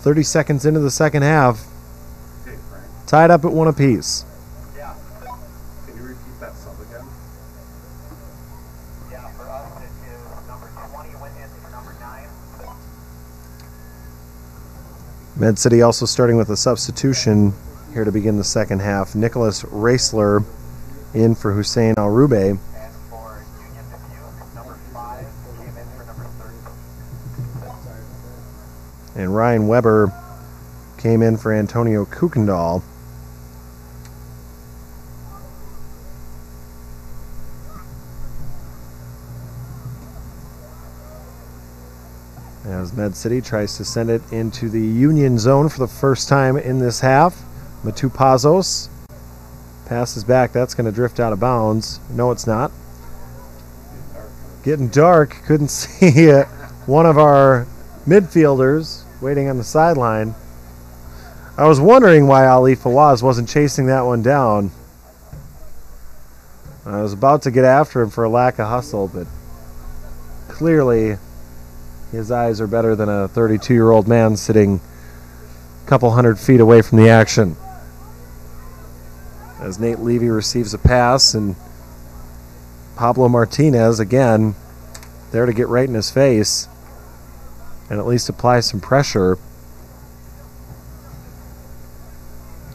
30 seconds into the second half. Tied up at one apiece. Yeah. Can you repeat that sub again? Yeah, for us it is number 20 went in for number 9. Med City also starting with a substitution here to begin the second half. Nicholas Raisler in for Hussein Alrube. And for Union Dubuque, number 5 came in for number 13. And Ryan Weber came in for Antonio Kukendall. As Med City tries to send it into the Union zone for the first time in this half. Matupazos passes back. That's going to drift out of bounds. No, it's not. Getting dark. Couldn't see one of our midfielders waiting on the sideline. I was wondering why Ali Fawaz wasn't chasing that one down. I was about to get after him for a lack of hustle, but clearly his eyes are better than a 32-year-old man sitting a couple hundred feet away from the action. As Nate Levy receives a pass, and Pablo Martinez again there to get right in his face and at least apply some pressure.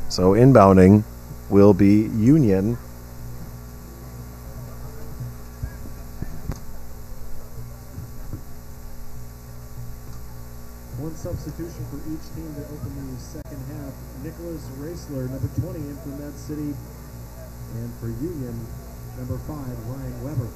So inbounding will be Union. One substitution for each team to open the second half. Nicholas Raisler, number 20, in for Med City. And for Union, number 5, Ryan Weber.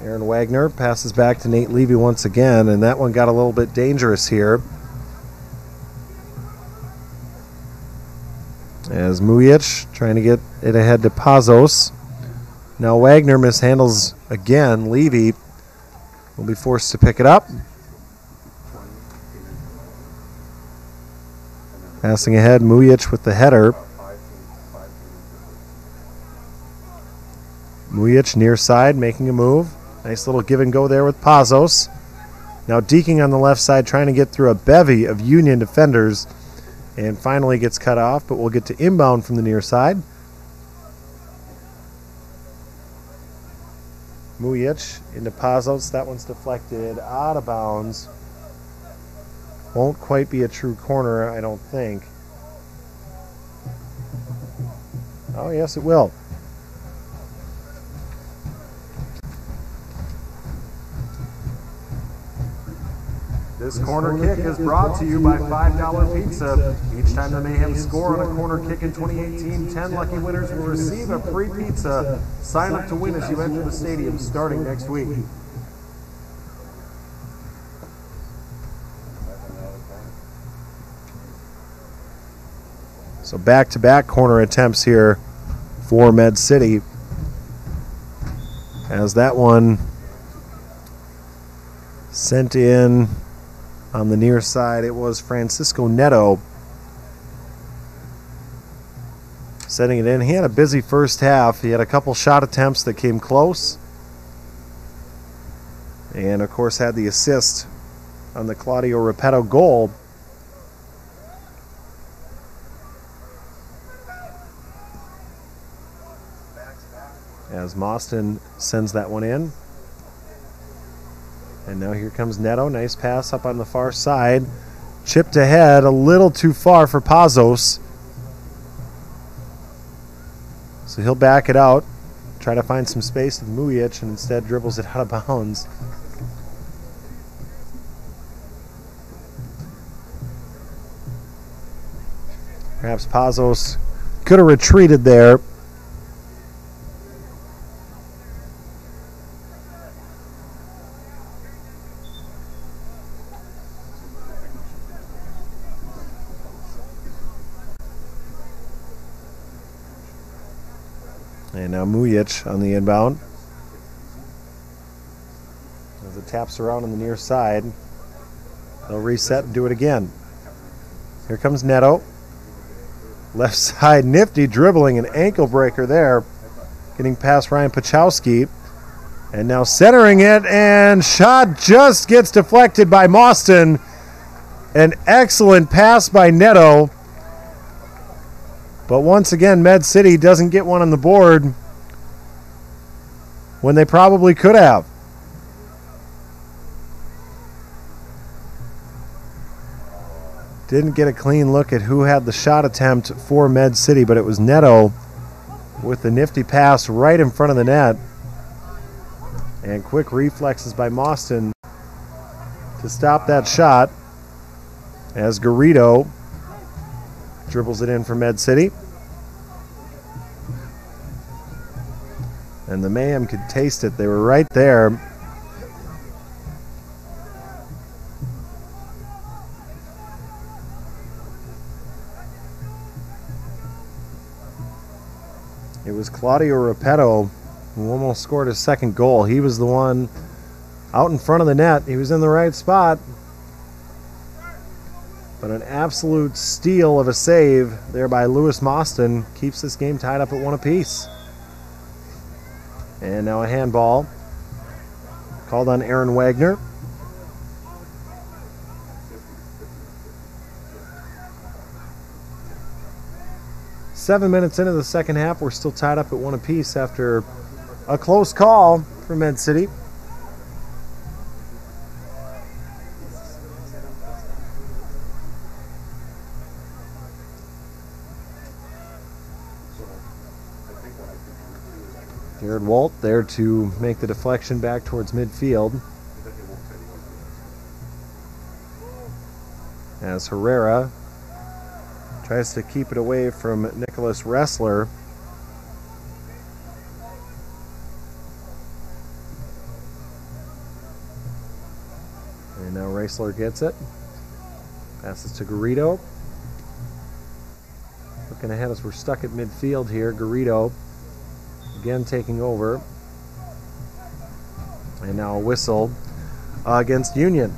Aaron Wagner passes back to Nate Levy once again, and that one got a little bit dangerous here. As Mujic trying to get it ahead to Pazos. Now Wagner mishandles again. Levy will be forced to pick it up. Passing ahead, Mujic with the header. Mujic near side making a move. Nice little give and go there with Pazos. Now Deaking on the left side trying to get through a bevy of Union defenders and finally gets cut off, but we'll get to inbound from the near side. Mujic into Pazos. That one's deflected out of bounds. Won't quite be a true corner, I don't think. Oh, yes, it will. This corner kick is brought to you by $5 Pizza. Each time the Mayhem score on a corner kick in 2018, 10 lucky winners will receive a free pizza. Sign up to win as you enter the stadium starting next week. So back-to-back corner attempts here for Med City. As that one sent in on the near side, it was Francisco Neto setting it in. He had a busy first half. He had a couple shot attempts that came close. And, of course, had the assist on the Claudio Repetto goal. As Mostyn sends that one in. And now here comes Neto. Nice pass up on the far side. Chipped ahead a little too far for Pazos. So he'll back it out. Try to find some space with Mujic and instead dribbles it out of bounds. Perhaps Pazos could have retreated there. And now Mujic on the inbound. As it taps around on the near side, they'll reset and do it again. Here comes Neto. Left side, nifty dribbling, an ankle breaker there. Getting past Ryan Pachowski. And now centering it, and shot just gets deflected by Mostyn. An excellent pass by Neto. But once again, Med City doesn't get one on the board when they probably could have. Didn't get a clean look at who had the shot attempt for Med City, but it was Neto with the nifty pass right in front of the net. And quick reflexes by Mostyn to stop that shot as Garrido dribbles it in for Med City. And the Mayhem could taste it. They were right there. It was Claudio Repetto who almost scored his second goal. He was the one out in front of the net. He was in the right spot. But an absolute steal of a save there by Lewis Mostyn keeps this game tied up at 1 apiece. And now a handball called on Aaron Wagner. 7 minutes into the second half, we're still tied up at 1 apiece after a close call for Med City. Jared Walt there to make the deflection back towards midfield. As Herrera tries to keep it away from Nicholas Ressler. And now Ressler gets it. Passes to Garrido. Looking ahead as we're stuck at midfield here. Garrido again taking over. And now a whistle against Union.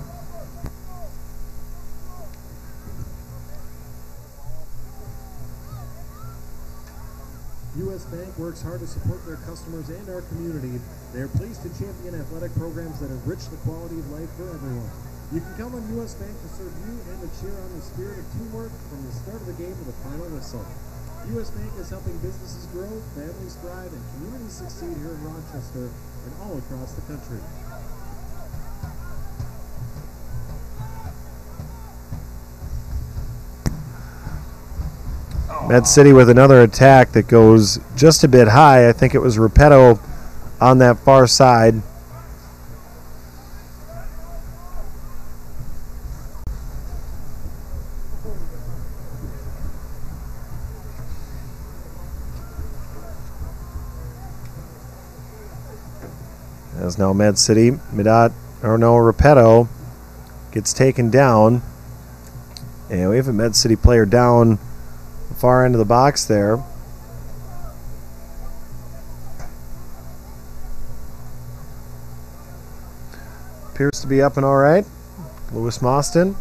U.S. Bank works hard to support their customers and our community. They are pleased to champion athletic programs that enrich the quality of life for everyone. You can count on U.S. Bank to serve you and to cheer on the spirit of teamwork from the start of the game to the final whistle. U.S. Bank is helping businesses grow, families thrive, and communities succeed here in Rochester and all across the country. Med City with another attack that goes just a bit high. I think it was Repetto on that far side. As now Med City, Repetto gets taken down. And we have a Med City player down the far end of the box there. Appears to be up and all right. Lewis Mostyn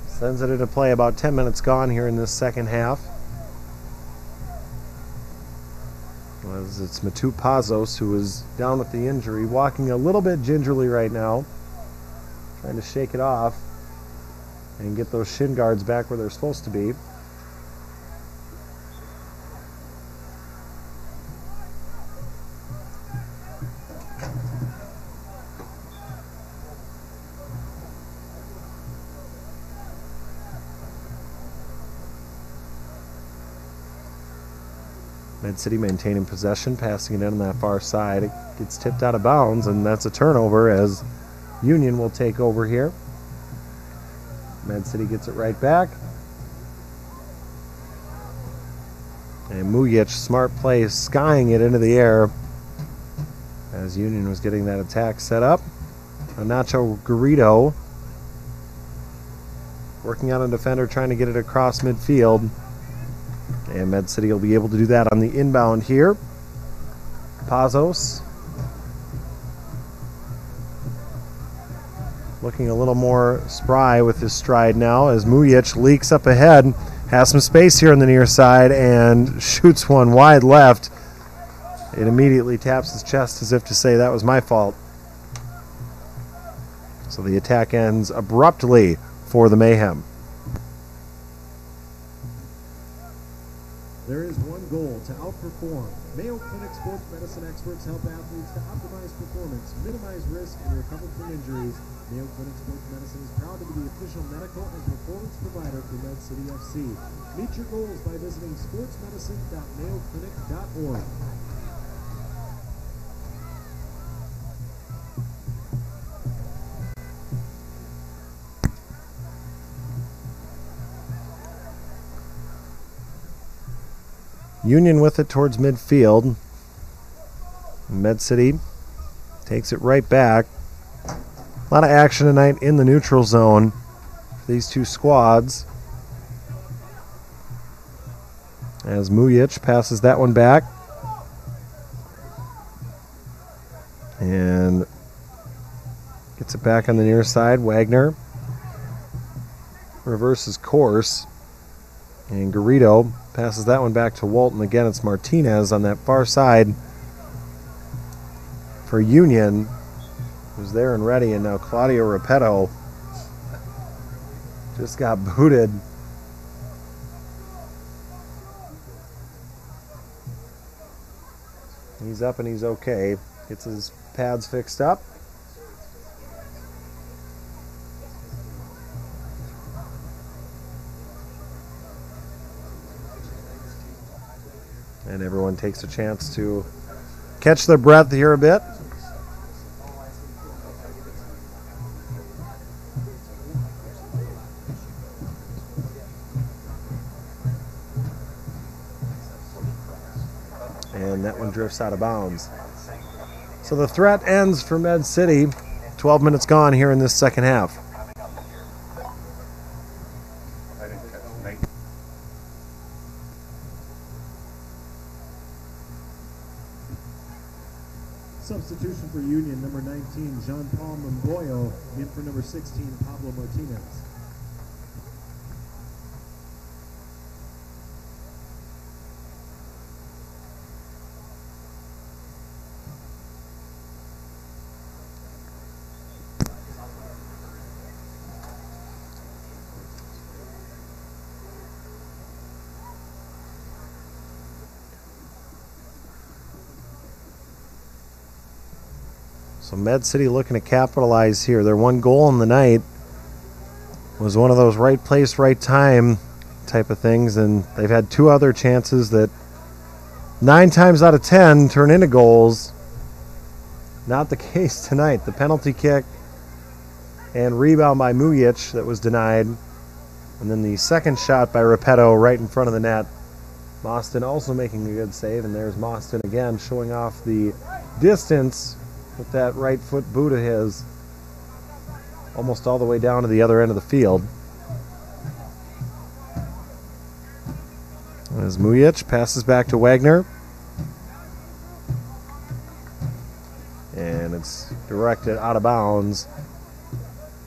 sends it into play. About 10 minutes gone here in this second half. As it's Matu Pazos who is down with the injury, walking a little bit gingerly right now, trying to shake it off and get those shin guards back where they're supposed to be. Med City maintaining possession, passing it in on that far side. It gets tipped out of bounds, and that's a turnover as Union will take over here. Med City gets it right back. And Mujic, smart play, skying it into the air as Union was getting that attack set up. Nacho Garrido working on a defender, trying to get it across midfield. And Med City will be able to do that on the inbound here. Pazos looking a little more spry with his stride now as Mujic leaks up ahead. Has some space here on the near side and shoots one wide left. It immediately taps his chest as if to say that was my fault. So the attack ends abruptly for the Mayhem. There is one goal: to outperform. Mayo Clinic sports medicine experts help athletes to optimize performance, minimize risk, and recover from injuries. Mayo Clinic sports medicine is proud to be the official medical and performance provider for Med City FC. Meet your goals by visiting sportsmedicine.mayoclinic.org. Union with it towards midfield. Med City takes it right back. A lot of action tonight in the neutral zone for these two squads. As Mujic passes that one back. And gets it back on the near side. Wagner reverses course. And Garrido passes that one back to Walton. Again, it's Martinez on that far side for Union, who's there and ready. And now Claudio Repetto just got booted He's up and he's okay. Gets his pads fixed up. And everyone takes a chance to catch their breath here a bit. And that one drifts out of bounds. So the threat ends for Med City. 12 minutes gone here in this second half. Substitution for Union, number 19, Jean-Paul Mamboyo, in for number 16, Pablo Martinez. So Med City looking to capitalize here. Their one goal in the night was one of those right place, right time type of things, and they've had two other chances that 9 times out of 10 turn into goals. Not the case tonight. The penalty kick and rebound by Mujic that was denied, and then the second shot by Repetto right in front of the net. Mostyn also making a good save, and there's Mostyn again showing off the distance with that right foot boot of his, almost all the way down to the other end of the field. As Mujic passes back to Wagner. And it's directed out of bounds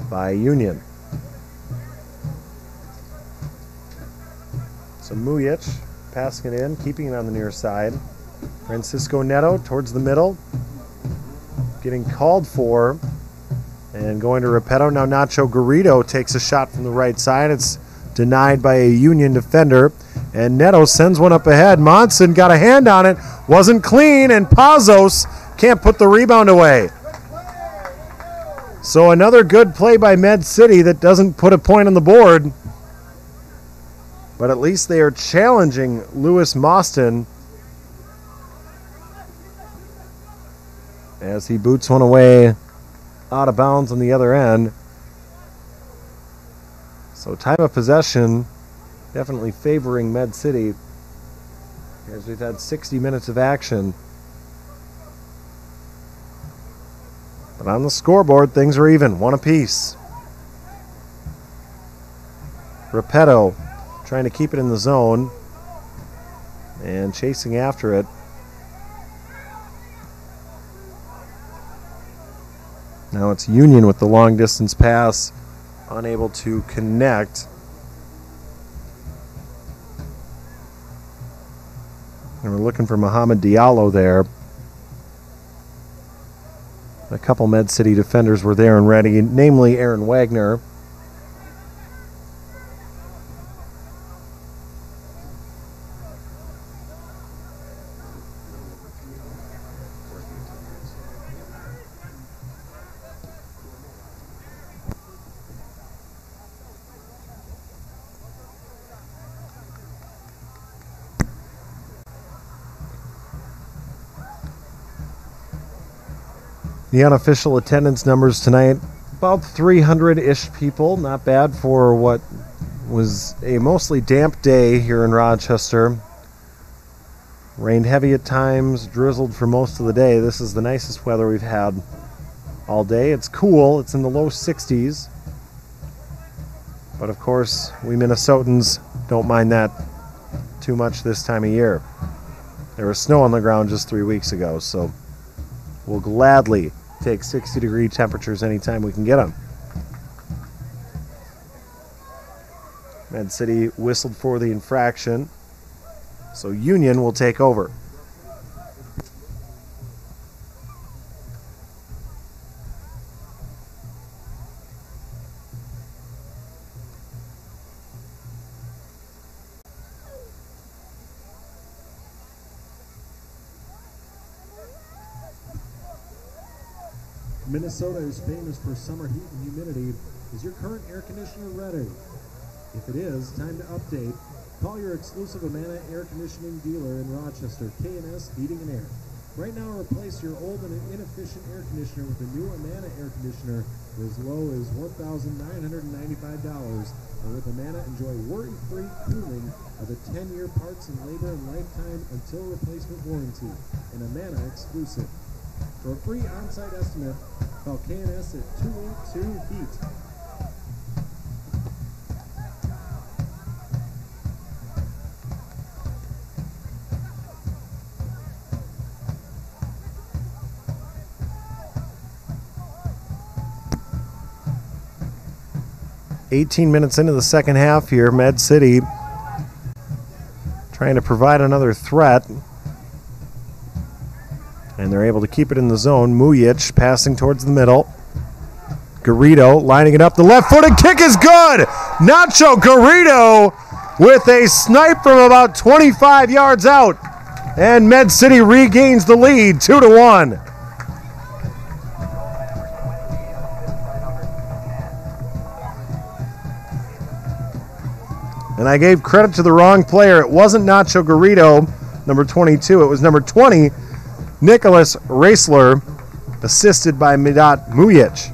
by Union. So Mujic passing it in, keeping it on the near side. Francisco Neto towards the middle. Getting called for and going to Repetto. Now Nacho Garrido takes a shot from the right side. It's denied by a Union defender. And Neto sends one up ahead. Monson got a hand on it. Wasn't clean. And Pazos can't put the rebound away. So another good play by Med City that doesn't put a point on the board. But at least they are challenging Lewis Mostyn as he boots one away out of bounds on the other end. So time of possession definitely favoring Med City as we've had 60 minutes of action. But on the scoreboard, things are even, one apiece. Repetto trying to keep it in the zone and chasing after it. Now it's Union with the long distance pass, unable to connect. And we're looking for Mohamed Diallo there. A couple Med City defenders were there and ready, namely Aaron Wagner. The unofficial attendance numbers tonight, about 300-ish people. Not bad for what was a mostly damp day here in Rochester. Rained heavy at times, drizzled for most of the day. This is the nicest weather we've had all day. It's cool. It's in the low 60s. But of course, we Minnesotans don't mind that too much this time of year. There was snow on the ground just 3 weeks ago, so we'll gladly take 60-degree temperatures anytime we can get them. Med City whistled for the infraction, so Union will take over. Minnesota is famous for summer heat and humidity. Is your current air conditioner ready? If it is, time to update. Call your exclusive Amana air conditioning dealer in Rochester, K&S Heating and Air. Right now, replace your old and inefficient air conditioner with a new Amana air conditioner for as low as $1,995. And with Amana, enjoy worry-free cooling of a 10-year parts and labor and lifetime until replacement warranty. An Amana exclusive. For a free on-site estimate, call K&S at 282-HEAT. "18 minutes into the second half here, Med City trying to provide another threat. And they're able to keep it in the zone. Mujic passing towards the middle. Garrido lining it up. The left-footed kick is good! Nacho Garrido with a snipe from about 25 yards out. And Med City regains the lead, 2-1. And I gave credit to the wrong player. It wasn't Nacho Garrido, number 22. It was number 20, Nicholas Raisler, assisted by Midat Mujic.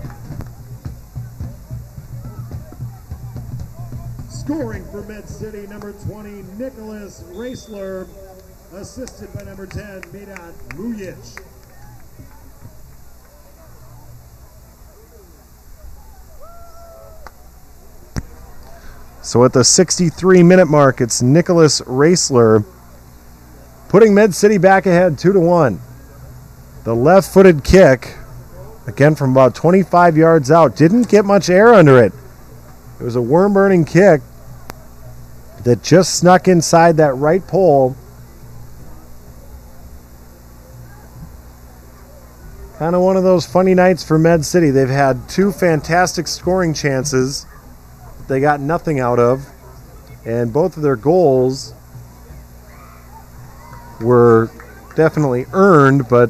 Scoring for Med City, number 20, Nicholas Raisler, assisted by number 10, Midat Mujic. So at the 63-minute mark, it's Nicholas Raisler putting Med City back ahead 2-1. The left-footed kick, again from about 25 yards out, didn't get much air under it. It was a worm-burning kick that just snuck inside that right pole. Kind of one of those funny nights for Med City. They've had two fantastic scoring chances that they got nothing out of, and both of their goals were definitely earned, but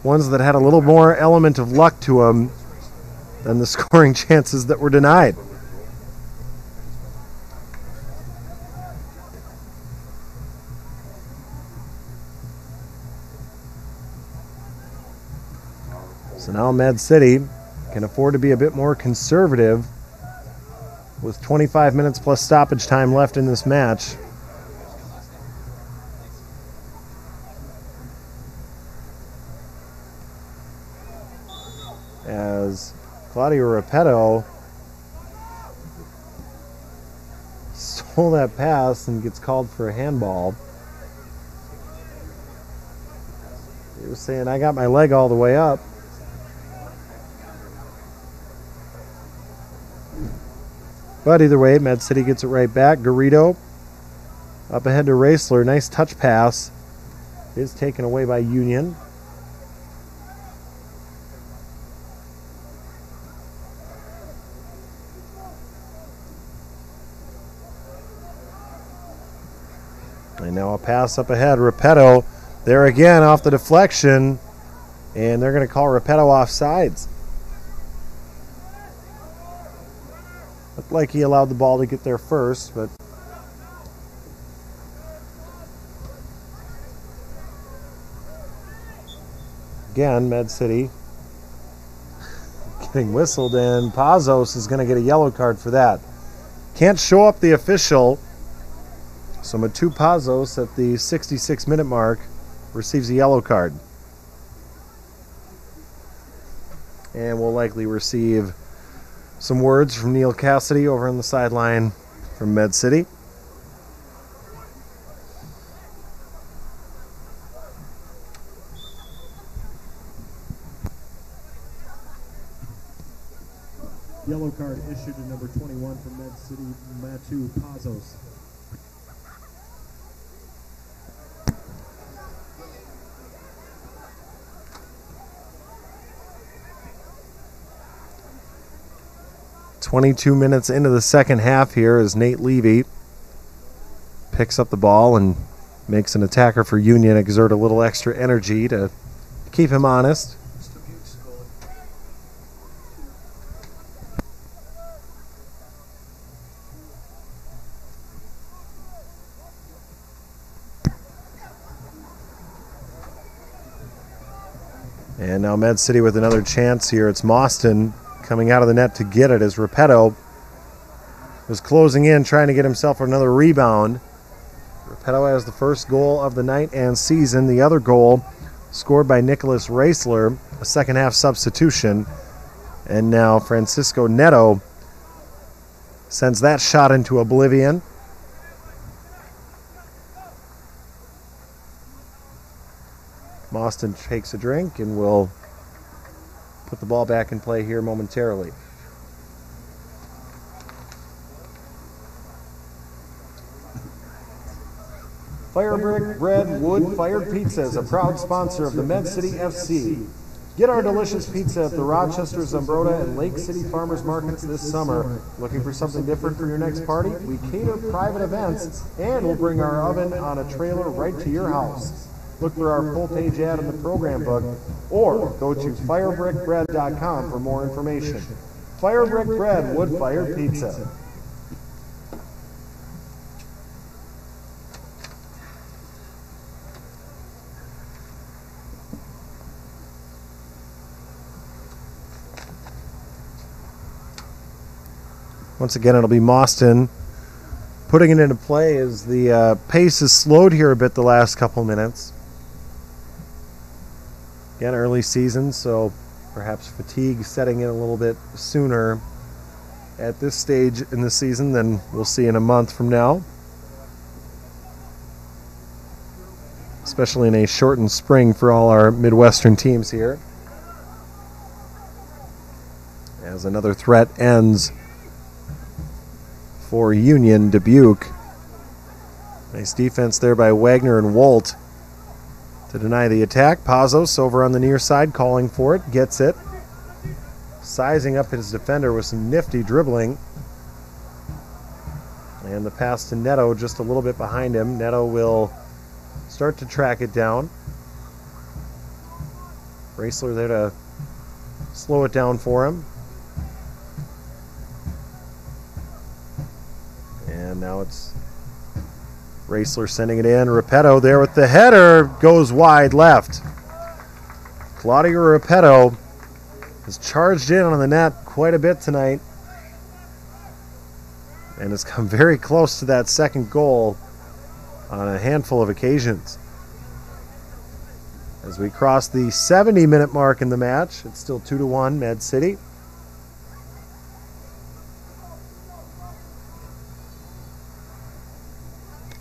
ones that had a little more element of luck to them than the scoring chances that were denied. So now Med City can afford to be a bit more conservative with 25 minutes plus stoppage time left in this match. As Claudio Repetto stole that pass and gets called for a handball. He was saying, I got my leg all the way up. But either way, Med City gets it right back. Garrido up ahead to Raisler. Nice touch pass is taken away by Union. And now a pass up ahead. Repetto there again off the deflection. And they're going to call Repetto offsides. Looked like he allowed the ball to get there first, but again, Med City getting whistled, and Pazos is going to get a yellow card for that. Can't show up the official, so Matu Pazos at the 66-minute mark receives a yellow card. And will likely receive some words from Neil Cassidy over on the sideline from Med City. Yellow card issued to number 21 from Med City, Matu Pazos. "22 minutes into the second half here as Nate Levy picks up the ball and makes an attacker for Union exert a little extra energy to keep him honest. And now Med City with another chance here. It's Mostyn coming out of the net to get it as Repetto was closing in, trying to get himself another rebound. Repetto has the first goal of the night and season. The other goal scored by Nicholas Raisler, a second half substitution. And now Francisco Neto sends that shot into oblivion. Mostyn takes a drink and will put the ball back in play here momentarily. Firebrick Bread Wood Fired Pizza is a proud sponsor of the Med City FC. Get our delicious pizza at the Rochester, Zumbrota, and Lake City Farmers Markets this summer. Looking for something different for your next party? We cater private events, and we'll bring our oven on a trailer right to your house. Look for our full-page ad in the program book, or go to firebrickbread.com for more information. Firebrick Bread Wood Fired Pizza. Once again, it'll be Mostyn putting it into play as the pace has slowed here a bit the last couple minutes. Again, early season, so perhaps fatigue setting in a little bit sooner at this stage in the season than we'll see in a month from now. Especially in a shortened spring for all our Midwestern teams here. As another threat ends for Union Dubuque. Nice defense there by Wagner and Wolt to deny the attack. Pazos over on the near side calling for it, gets it. Sizing up his defender with some nifty dribbling. And the pass to Neto just a little bit behind him. Neto will start to track it down. Raisler there to slow it down for him. And now it's Raisler sending it in. Repetto there with the header. Goes wide left. Claudio Repetto has charged in on the net quite a bit tonight. And has come very close to that second goal on a handful of occasions. As we cross the 70-minute mark in the match, it's still 2-1 Med City.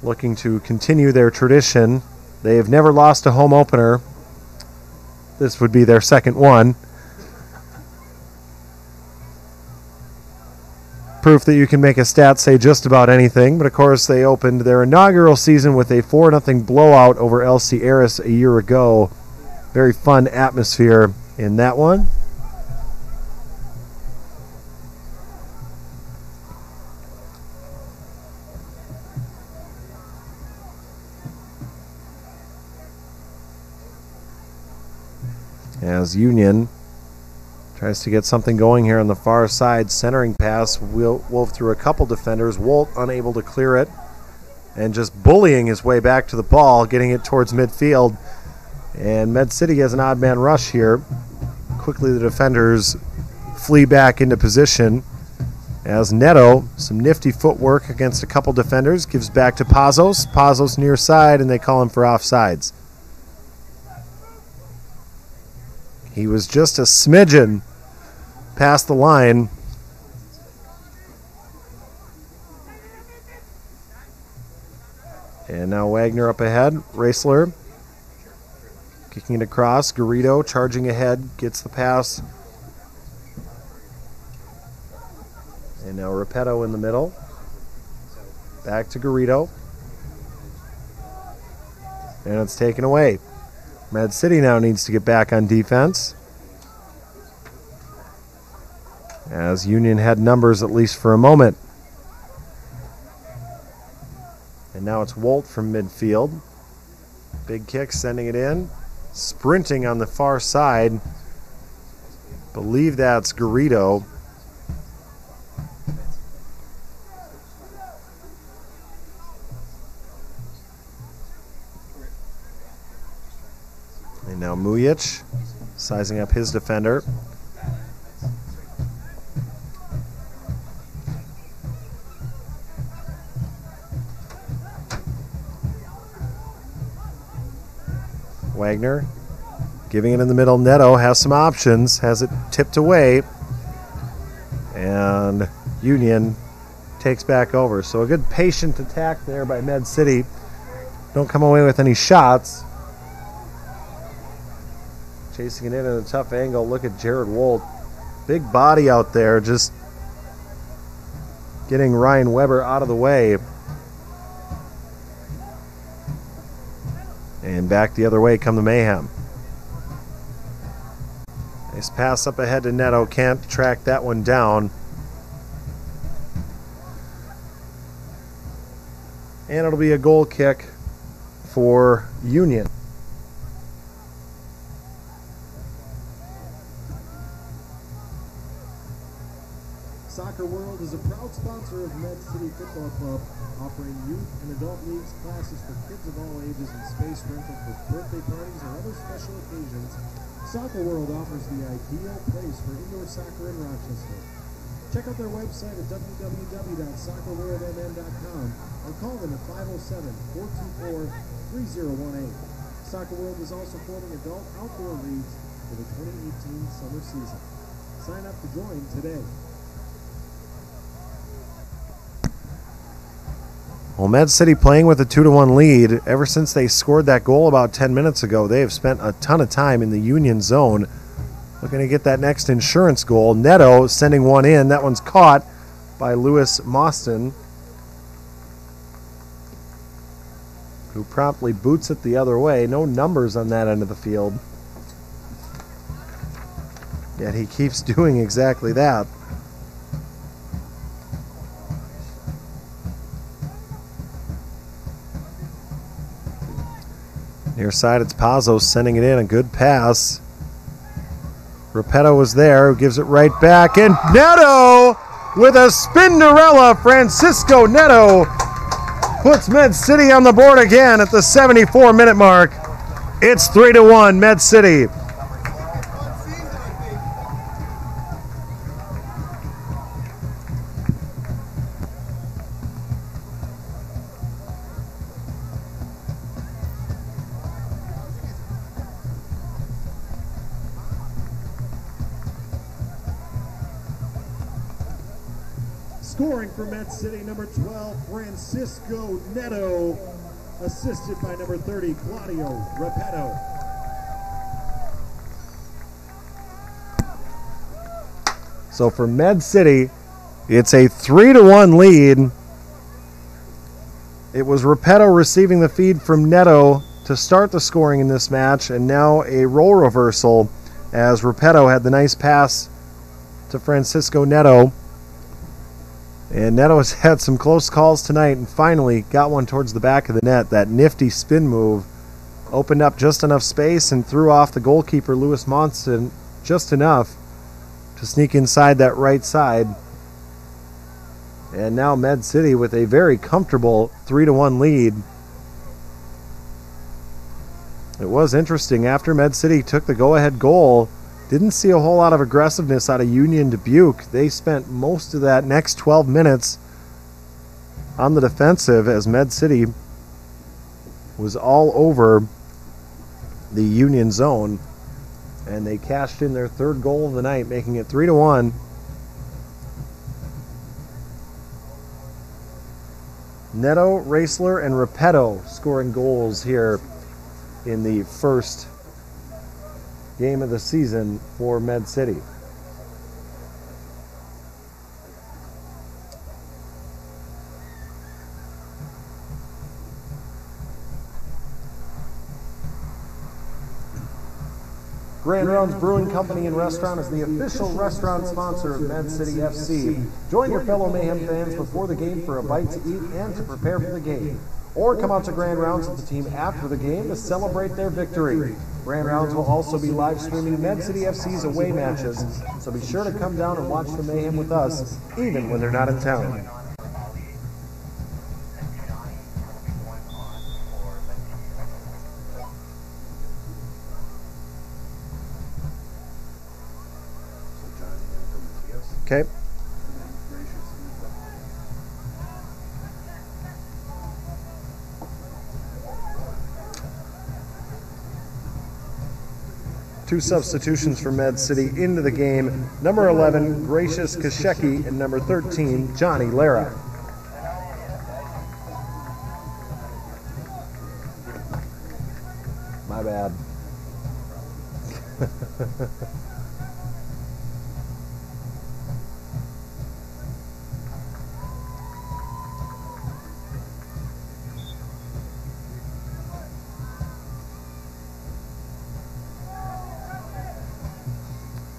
Looking to continue their tradition. They have never lost a home opener. This would be their second one. Proof that you can make a stat say just about anything, but of course they opened their inaugural season with a 4-0 blowout over El Sierras a year ago. Very fun atmosphere in that one. As Union tries to get something going here on the far side, centering pass, wove through a couple defenders. Wolt unable to clear it, and just bullying his way back to the ball, getting it towards midfield. And Med City has an odd man rush here. Quickly the defenders flee back into position. As Neto, some nifty footwork against a couple defenders, gives back to Pazos. Pazos near side, and they call him for offsides. He was just a smidgen past the line. And now Wagner up ahead. Raisler kicking it across. Garrido charging ahead, gets the pass. And now Repetto in the middle. Back to Garrido. And it's taken away. Med City now needs to get back on defense, as Union had numbers at least for a moment. And now it's Wolt from midfield. Big kick, sending it in. Sprinting on the far side. Believe that's Garrido. And now Mujic sizing up his defender. Wagner giving it in the middle. Neto has some options, has it tipped away, and Union takes back over. So a good patient attack there by Med City. Don't come away with any shots. Chasing it in at a tough angle. Look at Jared Wolt. Big body out there, just getting Ryan Weber out of the way. And back the other way come the Mayhem. Nice pass up ahead to Neto. Can't track that one down. And it'll be a goal kick for Union. Soccer World is a proud sponsor of Med City Football Club, offering youth and adult leagues classes for kids of all ages and space rental for birthday parties or other special occasions. Soccer World offers the ideal place for indoor soccer in Rochester. Check out their website at www.soccerworldmn.com or call them at 507-424-3018. Soccer World is also forming adult outdoor leagues for the 2018 summer season. Sign up to join today. Well, Med City playing with a 2-1 lead. Ever since they scored that goal about 10 minutes ago, they have spent a ton of time in the Union zone looking to get that next insurance goal. Neto sending one in. That one's caught by Lewis Mostyn, who promptly boots it the other way. No numbers on that end of the field. Yet he keeps doing exactly that. Near side, it's Pazos sending it in. A good pass. Repetto was there, who gives it right back. And Neto with a Spinderella. Francisco Neto puts Med City on the board again at the 74-minute mark. It's 3-1 Med City. Scoring for Med City, number 12, Francisco Neto, assisted by number 30, Claudio Repetto. So for Med City, it's a 3-1 lead. It was Repetto receiving the feed from Neto to start the scoring in this match, and now a role reversal as Repetto had the nice pass to Francisco Neto. And Neto has had some close calls tonight and finally got one towards the back of the net. That nifty spin move opened up just enough space and threw off the goalkeeper, Lewis Mostyn, just enough to sneak inside that right side. And now Med City with a very comfortable 3-1 lead. It was interesting. After Med City took the go-ahead goal, didn't see a whole lot of aggressiveness out of Union Dubuque. They spent most of that next 12 minutes on the defensive as Med City was all over the Union zone. And they cashed in their third goal of the night, making it 3-1. Neto, Raisler, and Repetto scoring goals here in the first game of the season for Med City. Grand Rounds Brewing Company and Restaurant is the official restaurant sponsor of Med City FC. Join your fellow Mayhem fans before the game for a bite to eat and to prepare for the game. Or come out to Grand Rounds with the team after the game to celebrate their victory. Grand Rounds will also be live streaming Med City FC's away matches, so be sure to come down and watch the Mayhem with us, even when they're not in town. 2 substitutions for Med City into the game. Number 11, Gracious Kasheki, and number 13, Johnny Lara. My bad.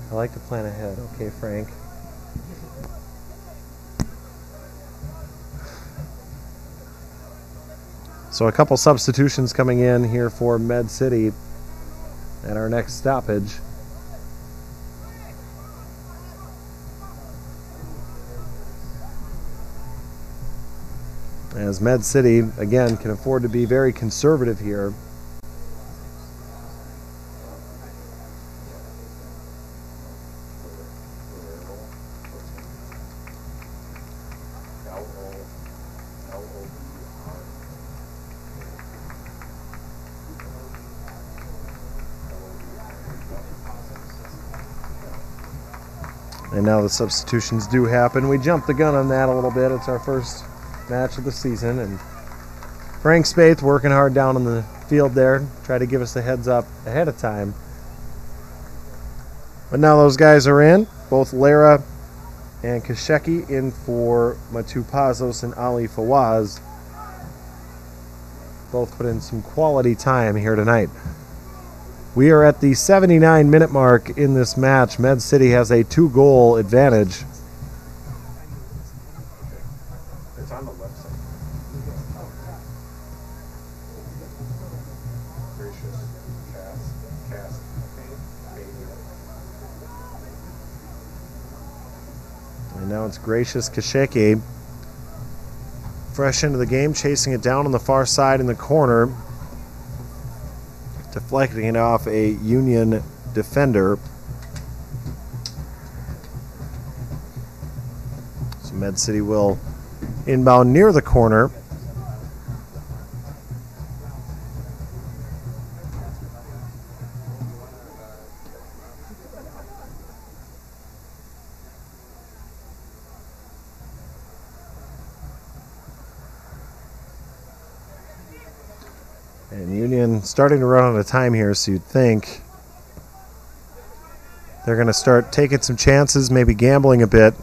I like to plan ahead. Okay, Frank. So a couple substitutions coming in here for Med City at our next stoppage. As Med City, again, can afford to be very conservative here. And now the substitutions do happen. We jumped the gun on that a little bit. It's our first match of the season, and Frank Spaeth working hard down on the field there, try to give us a heads up ahead of time. But now those guys are in, both Lara and Kasheki in for Matupazos and Ali Fawaz. Both put in some quality time here tonight. We are at the 79-minute mark in this match. Med City has a 2-goal advantage. It's on the left side. Gracious, cast, And now it's Gracious Kasheki. Fresh into the game, chasing it down on the far side in the corner. Deflecting it off a Union defender. So Med City will inbound near the corner. And Union starting to run out of time here, so you'd think they're going to start taking some chances, maybe gambling a bit,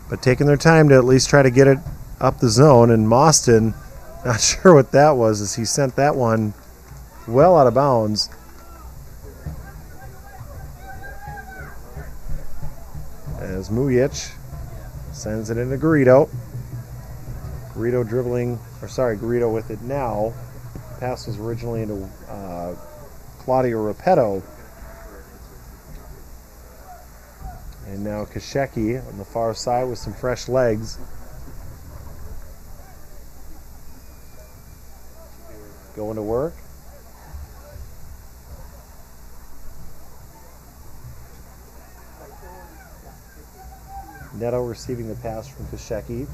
but taking their time to at least try to get it up the zone. And Mostyn, not sure what that was, as he sent that one well out of bounds. As Mujic sends it into Garrido. Garrido with it now. Pass was originally into Claudio Repetto. And now Kasheki on the far side with some fresh legs. Going to work. Neto receiving the pass from Kasheki.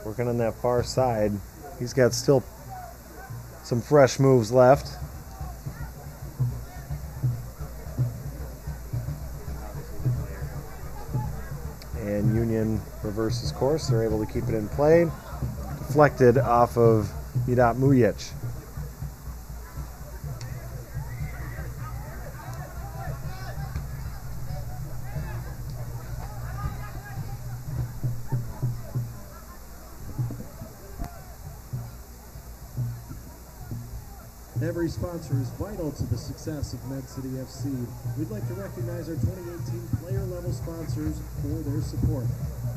Working on that far side. He's got still some fresh moves left. And Union reverses course. They're able to keep it in play. Deflected off of Midat Mujic. Every sponsor is vital to the success of Med City FC. We'd like to recognize our 2018 player-level sponsors for their support.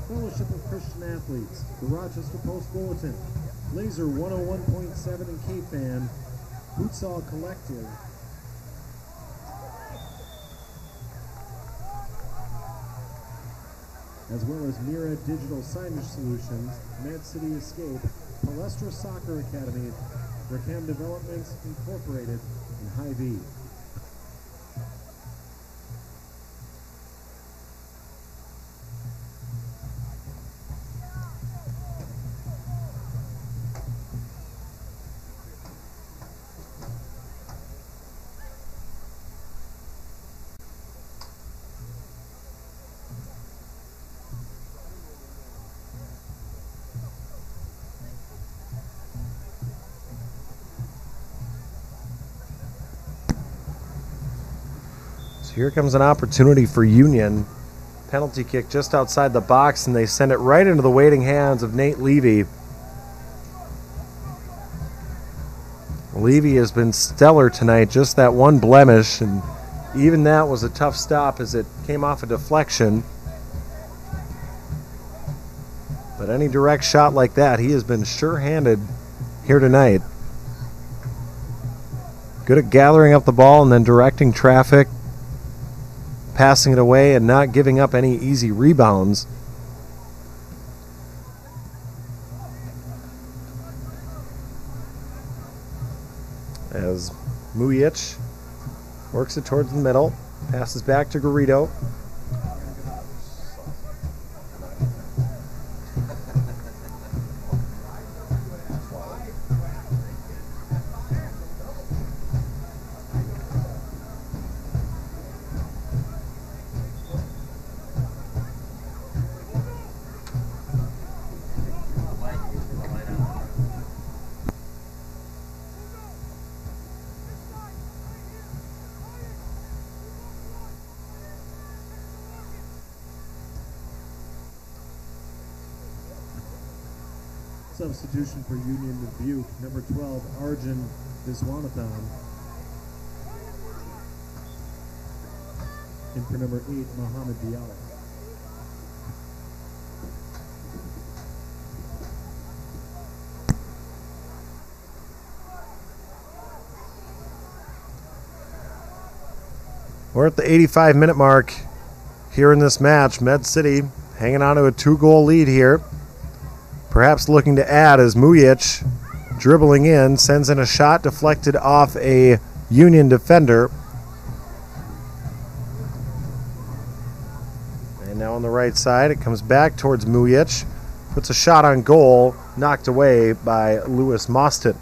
Fellowship of Christian Athletes, the Rochester Post-Bulletin, Laser 101.7 and K-Fan, Futsal Collective, as well as Mira Digital Signage Solutions, Med City Escape, Palestra Soccer Academy, Rackham Developments Incorporated, and Hy-Vee. So here comes an opportunity for Union. Penalty kick just outside the box, and they send it right into the waiting hands of Nate Levy. Levy has been stellar tonight, just that one blemish, and even that was a tough stop as it came off a deflection. But any direct shot like that, he has been sure-handed here tonight. Good at gathering up the ball and then directing traffic, passing it away, and not giving up any easy rebounds. As Mujic works it towards the middle, passes back to Garrido. Substitution for Union Dubuque, number 12, Arjun Viswanathan. In for number 8, Mohamed Diallo. We're at the 85-minute mark here in this match. Med City hanging on to a 2-goal lead here. Perhaps looking to add as Mujic, dribbling in, sends in a shot deflected off a Union defender. And now on the right side, it comes back towards Mujic. Puts a shot on goal, knocked away by Lewis Mostyn.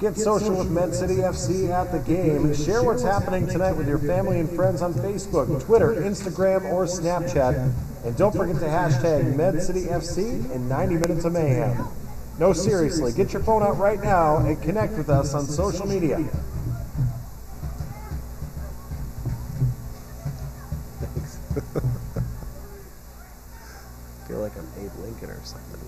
Get social with Med City FC at the game. Share what's happening tonight with your family and friends on Facebook, Twitter, Instagram, or Snapchat. And don't forget to hashtag Med City FC in 90 Minutes of Mayhem. No, seriously, get your phone out right now and connect with us on social media. I feel like I'm Abe Lincoln or something.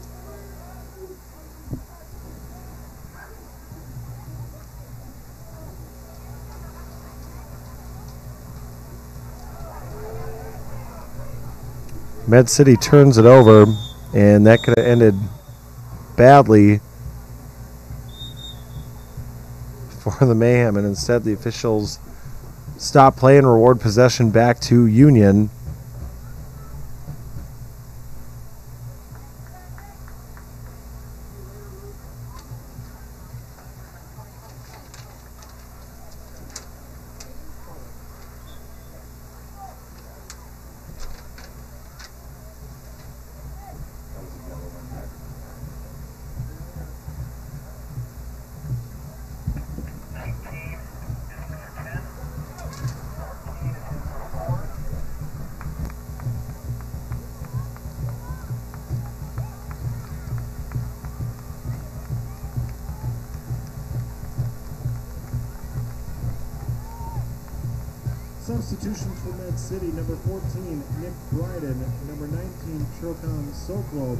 Med City turns it over, and that could have ended badly for the Mayhem, and instead the officials stop play and reward possession back to Union. Substitutions for Med City, number 14, Nick Bryden, number 19, Trokan Soklo,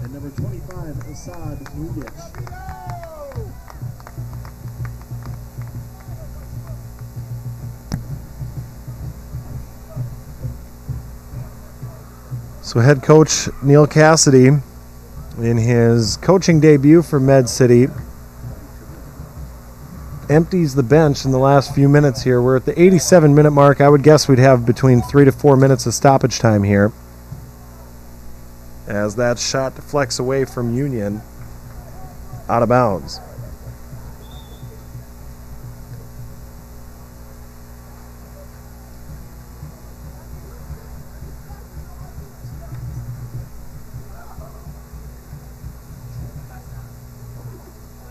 and number 25, Asad Mujic. So head coach Neil Cassidy, in his coaching debut for Med City, empties the bench in the last few minutes here. We're at the 87-minute mark. I would guess we'd have between 3 to 4 minutes of stoppage time here, as that shot deflects away from Union out of bounds.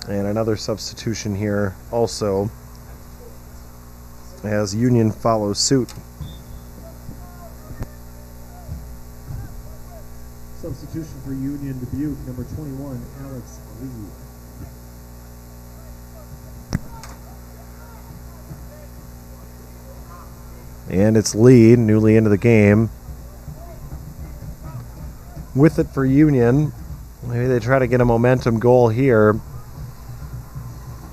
And another substitution here also as Union follows suit. Substitution for Union Dubuque, number 21, Alex Lee. And it's Lee, newly into the game. With it for Union. Maybe they try to get a momentum goal here.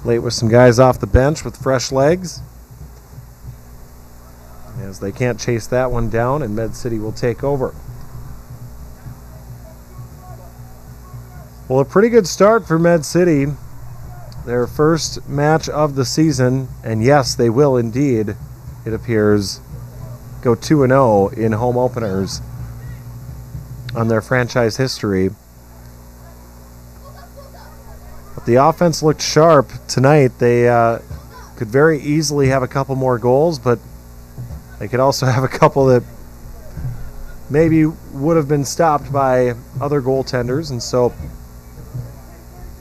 Late with some guys off the bench with fresh legs. As they can't chase that one down, and Med City will take over. Well, a pretty good start for Med City. Their first match of the season, and yes, they will indeed, it appears, go 2-0 in home openers on their franchise history. But the offense looked sharp tonight. They could very easily have a couple more goals, but they could also have a couple that maybe would have been stopped by other goaltenders. And so,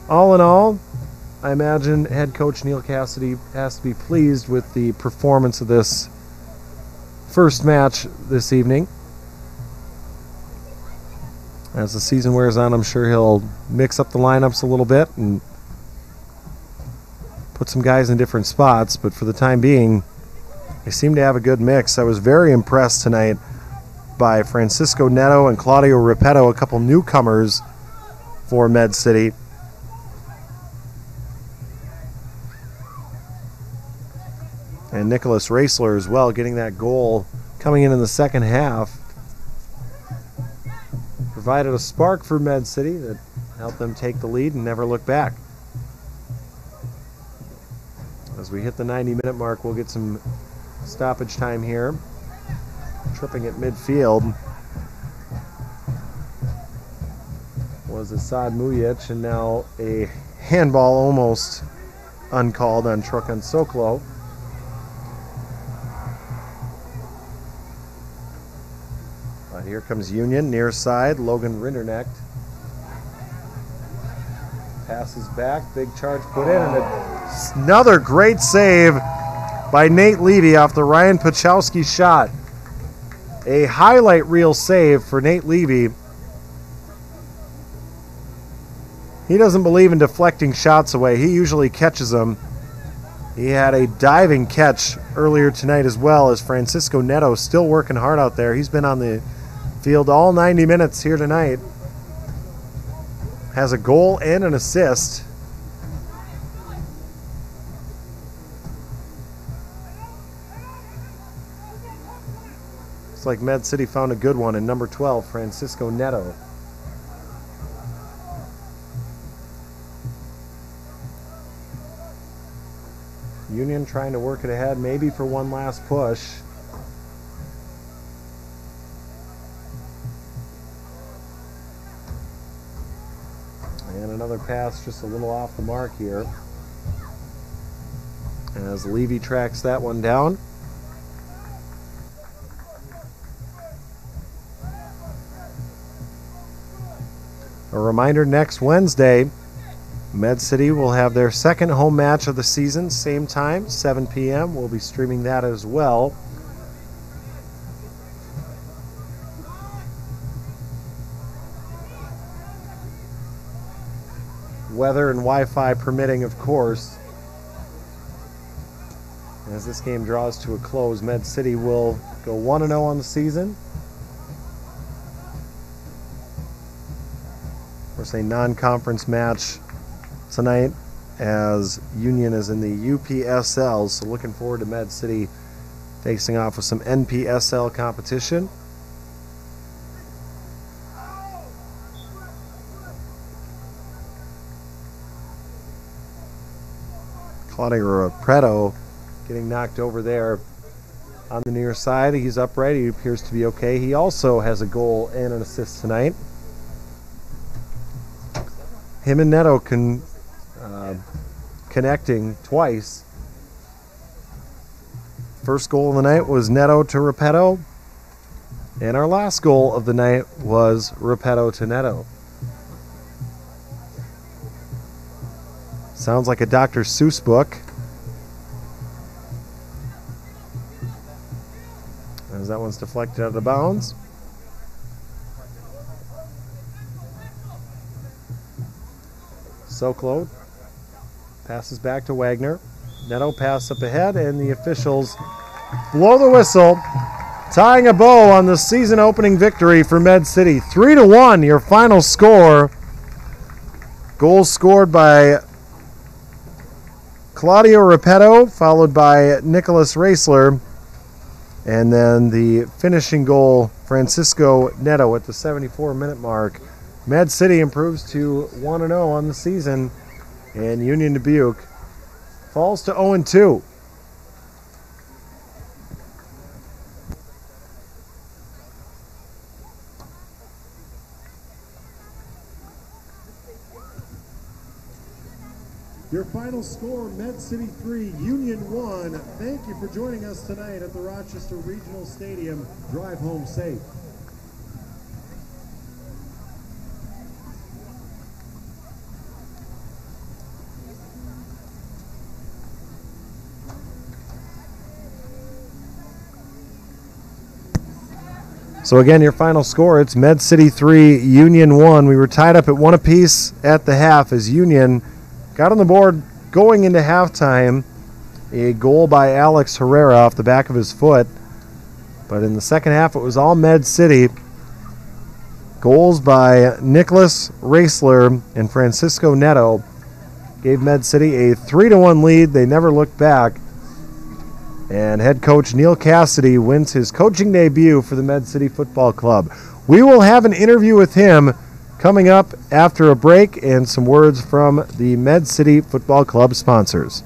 all in all, I imagine head coach Neil Cassidy has to be pleased with the performance of this first match this evening. As the season wears on, I'm sure he'll mix up the lineups a little bit and put some guys in different spots. But for the time being, they seem to have a good mix. I was very impressed tonight by Francisco Neto and Claudio Repetto, a couple newcomers for Med City. And Nicholas Raisler as well, getting that goal coming in the second half. Provided a spark for Med City that helped them take the lead and never look back. As we hit the 90-minute mark, we'll get some stoppage time here. Tripping at midfield was Asad Mujic, and now a handball almost uncalled on Trukan Soklo. Here comes Union, near side, Logan Rinderknecht. Passes back, big charge put in, and another great save by Nate Levy off the Ryan Pachowski shot. A highlight reel save for Nate Levy. He doesn't believe in deflecting shots away. He usually catches them. He had a diving catch earlier tonight as well, as Francisco Neto still working hard out there. He's been on the field all 90 minutes here tonight. Has a goal and an assist. Looks like Med City found a good one in number 12, Francisco Neto. Union trying to work it ahead, maybe for one last push. And another pass just a little off the mark here, as Levy tracks that one down. A reminder, next Wednesday, Med City will have their second home match of the season, same time, 7 p.m. We'll be streaming that as well. Weather and Wi-Fi permitting, of course. As this game draws to a close, Med City will go 1-0 on the season. Of course, a non-conference match tonight, as Union is in the UPSL, so looking forward to Med City facing off with some NPSL competition. Claudio Repetto getting knocked over there on the near side. He's upright. He appears to be okay. He also has a goal and an assist tonight. Him and Neto connecting twice. First goal of the night was Neto to Repetto, and our last goal of the night was Repetto to Neto. Sounds like a Dr. Seuss book. As that one's deflected out of bounds. Soklo passes back to Wagner. Neto pass up ahead, and the officials blow the whistle, tying a bow on the season opening victory for Med City. 3-1, your final score. Goals scored by Claudio Repetto, followed by Nicholas Raisler. And then the finishing goal, Francisco Neto at the 74-minute mark. Med City improves to 1-0 on the season, and Union Dubuque falls to 0-2. Your final score, Med City 3, Union 1. Thank you for joining us tonight at the Rochester Regional Stadium. Drive home safe. So again, your final score, it's Med City 3, Union 1. We were tied up at 1 apiece at the half as Union got on the board going into halftime. A goal by Alex Herrera off the back of his foot. But in the second half, it was all Med City. Goals by Nicholas Raisler and Francisco Neto gave Med City a 3-1 lead. They never looked back. And head coach Neil Cassidy wins his coaching debut for the Med City Football Club. We will have an interview with him coming up after a break and some words from the Med City Football Club sponsors.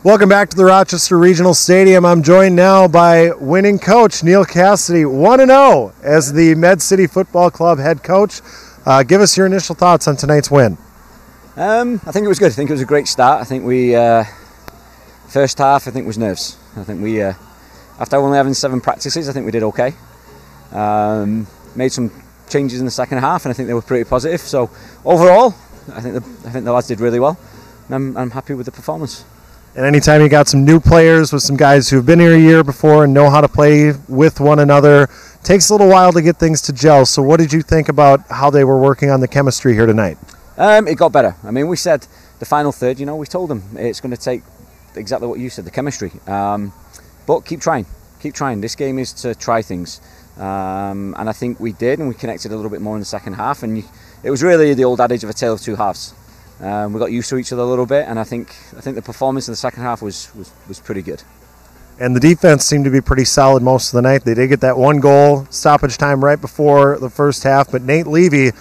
Welcome back to the Rochester Regional Stadium. I'm joined now by winning coach Neil Cassidy, 1-0 as the Med City Football Club head coach. Give us your initial thoughts on tonight's win. I think it was good. I think it was a great start. I think we, first half, I think was nerves. I think we, after only having 7 practices, I think we did okay. Made some changes in the second half, and I think they were pretty positive. So overall, I think the lads did really well. And I'm happy with the performance. And anytime you got some new players with some guys who've been here a year before and know how to play with one another, takes a little while to get things to gel. So what did you think about how they were working on the chemistry here tonight? It got better. I mean, we said the final third, we told them it's going to take exactly what you said, the chemistry. But keep trying. Keep trying. This game is to try things. And I think we did, and we connected a little bit more in the second half. And it was really the old adage of a tale of two halves. We got used to each other a little bit, and I think the performance in the second half was pretty good. And the defense seemed to be pretty solid most of the night. They did get that 1 goal stoppage time right before the first half, but Nate Levy,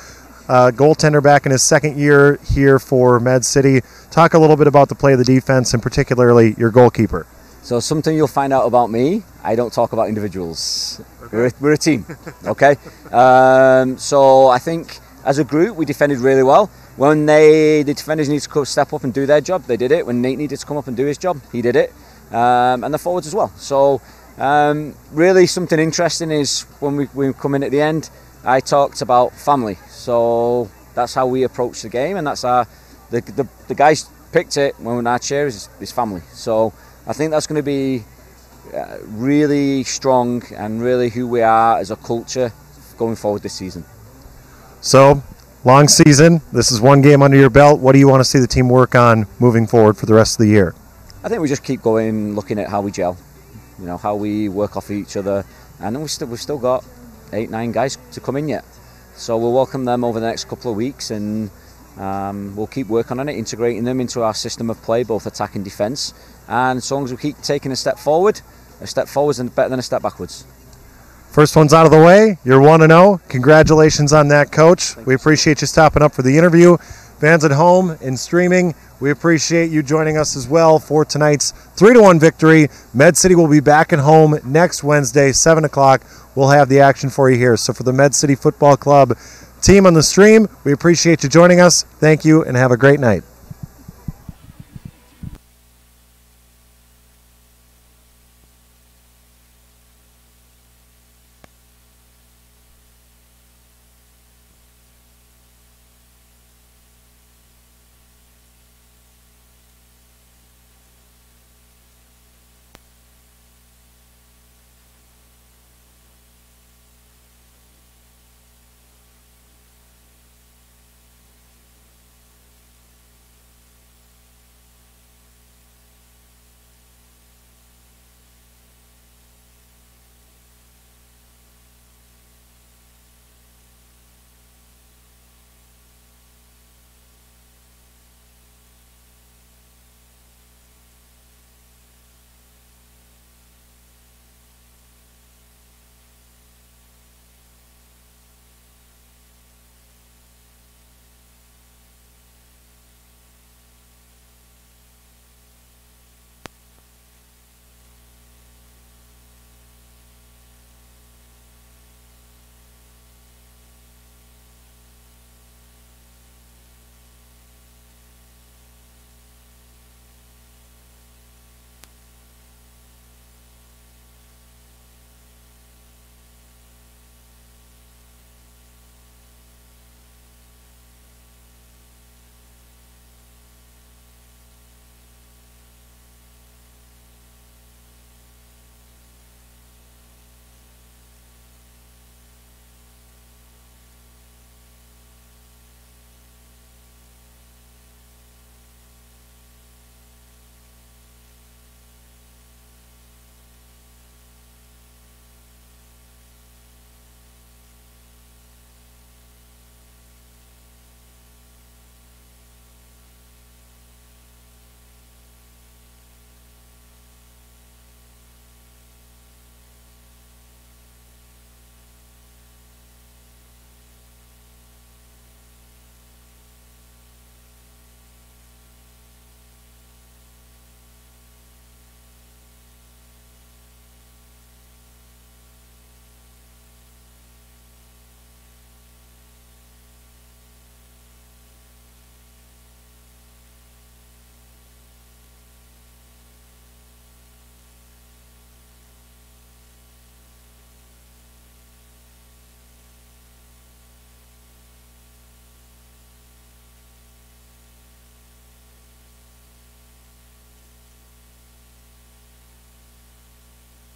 goaltender back in his second year here for Med City. Talk a little bit about the play of the defense and particularly your goalkeeper. So something you'll find out about me, I don't talk about individuals. Okay. We're a team, okay? So I think as a group we defended really well. When the defenders needed to step up and do their job, they did it. When Nate needed to come up and do his job, he did it. And the forwards as well. So really something interesting is when we come in at the end, I talked about family. So that's how we approach the game, and that's the guys picked it when our chair is family. So I think that's going to be really strong and really who we are as a culture going forward this season. So, long season. This is 1 game under your belt. What do you want to see the team work on moving forward for the rest of the year? I think we just keep going, looking at how we gel, how we work off each other, and then we've still got 8-9 guys to come in yet. So we'll welcome them over the next couple of weeks, and we'll keep working on it, integrating them into our system of play, both attack and defence. And as long as we keep taking a step forward is better than a step backwards. First one's out of the way. You're 1-0. Congratulations on that, Coach. We appreciate you stopping up for the interview. Fans at home and streaming, we appreciate you joining us as well for tonight's 3-1 victory. Med City will be back at home next Wednesday, 7 o'clock. We'll have the action for you here. So for the Med City Football Club team on the stream, we appreciate you joining us. Thank you, and have a great night.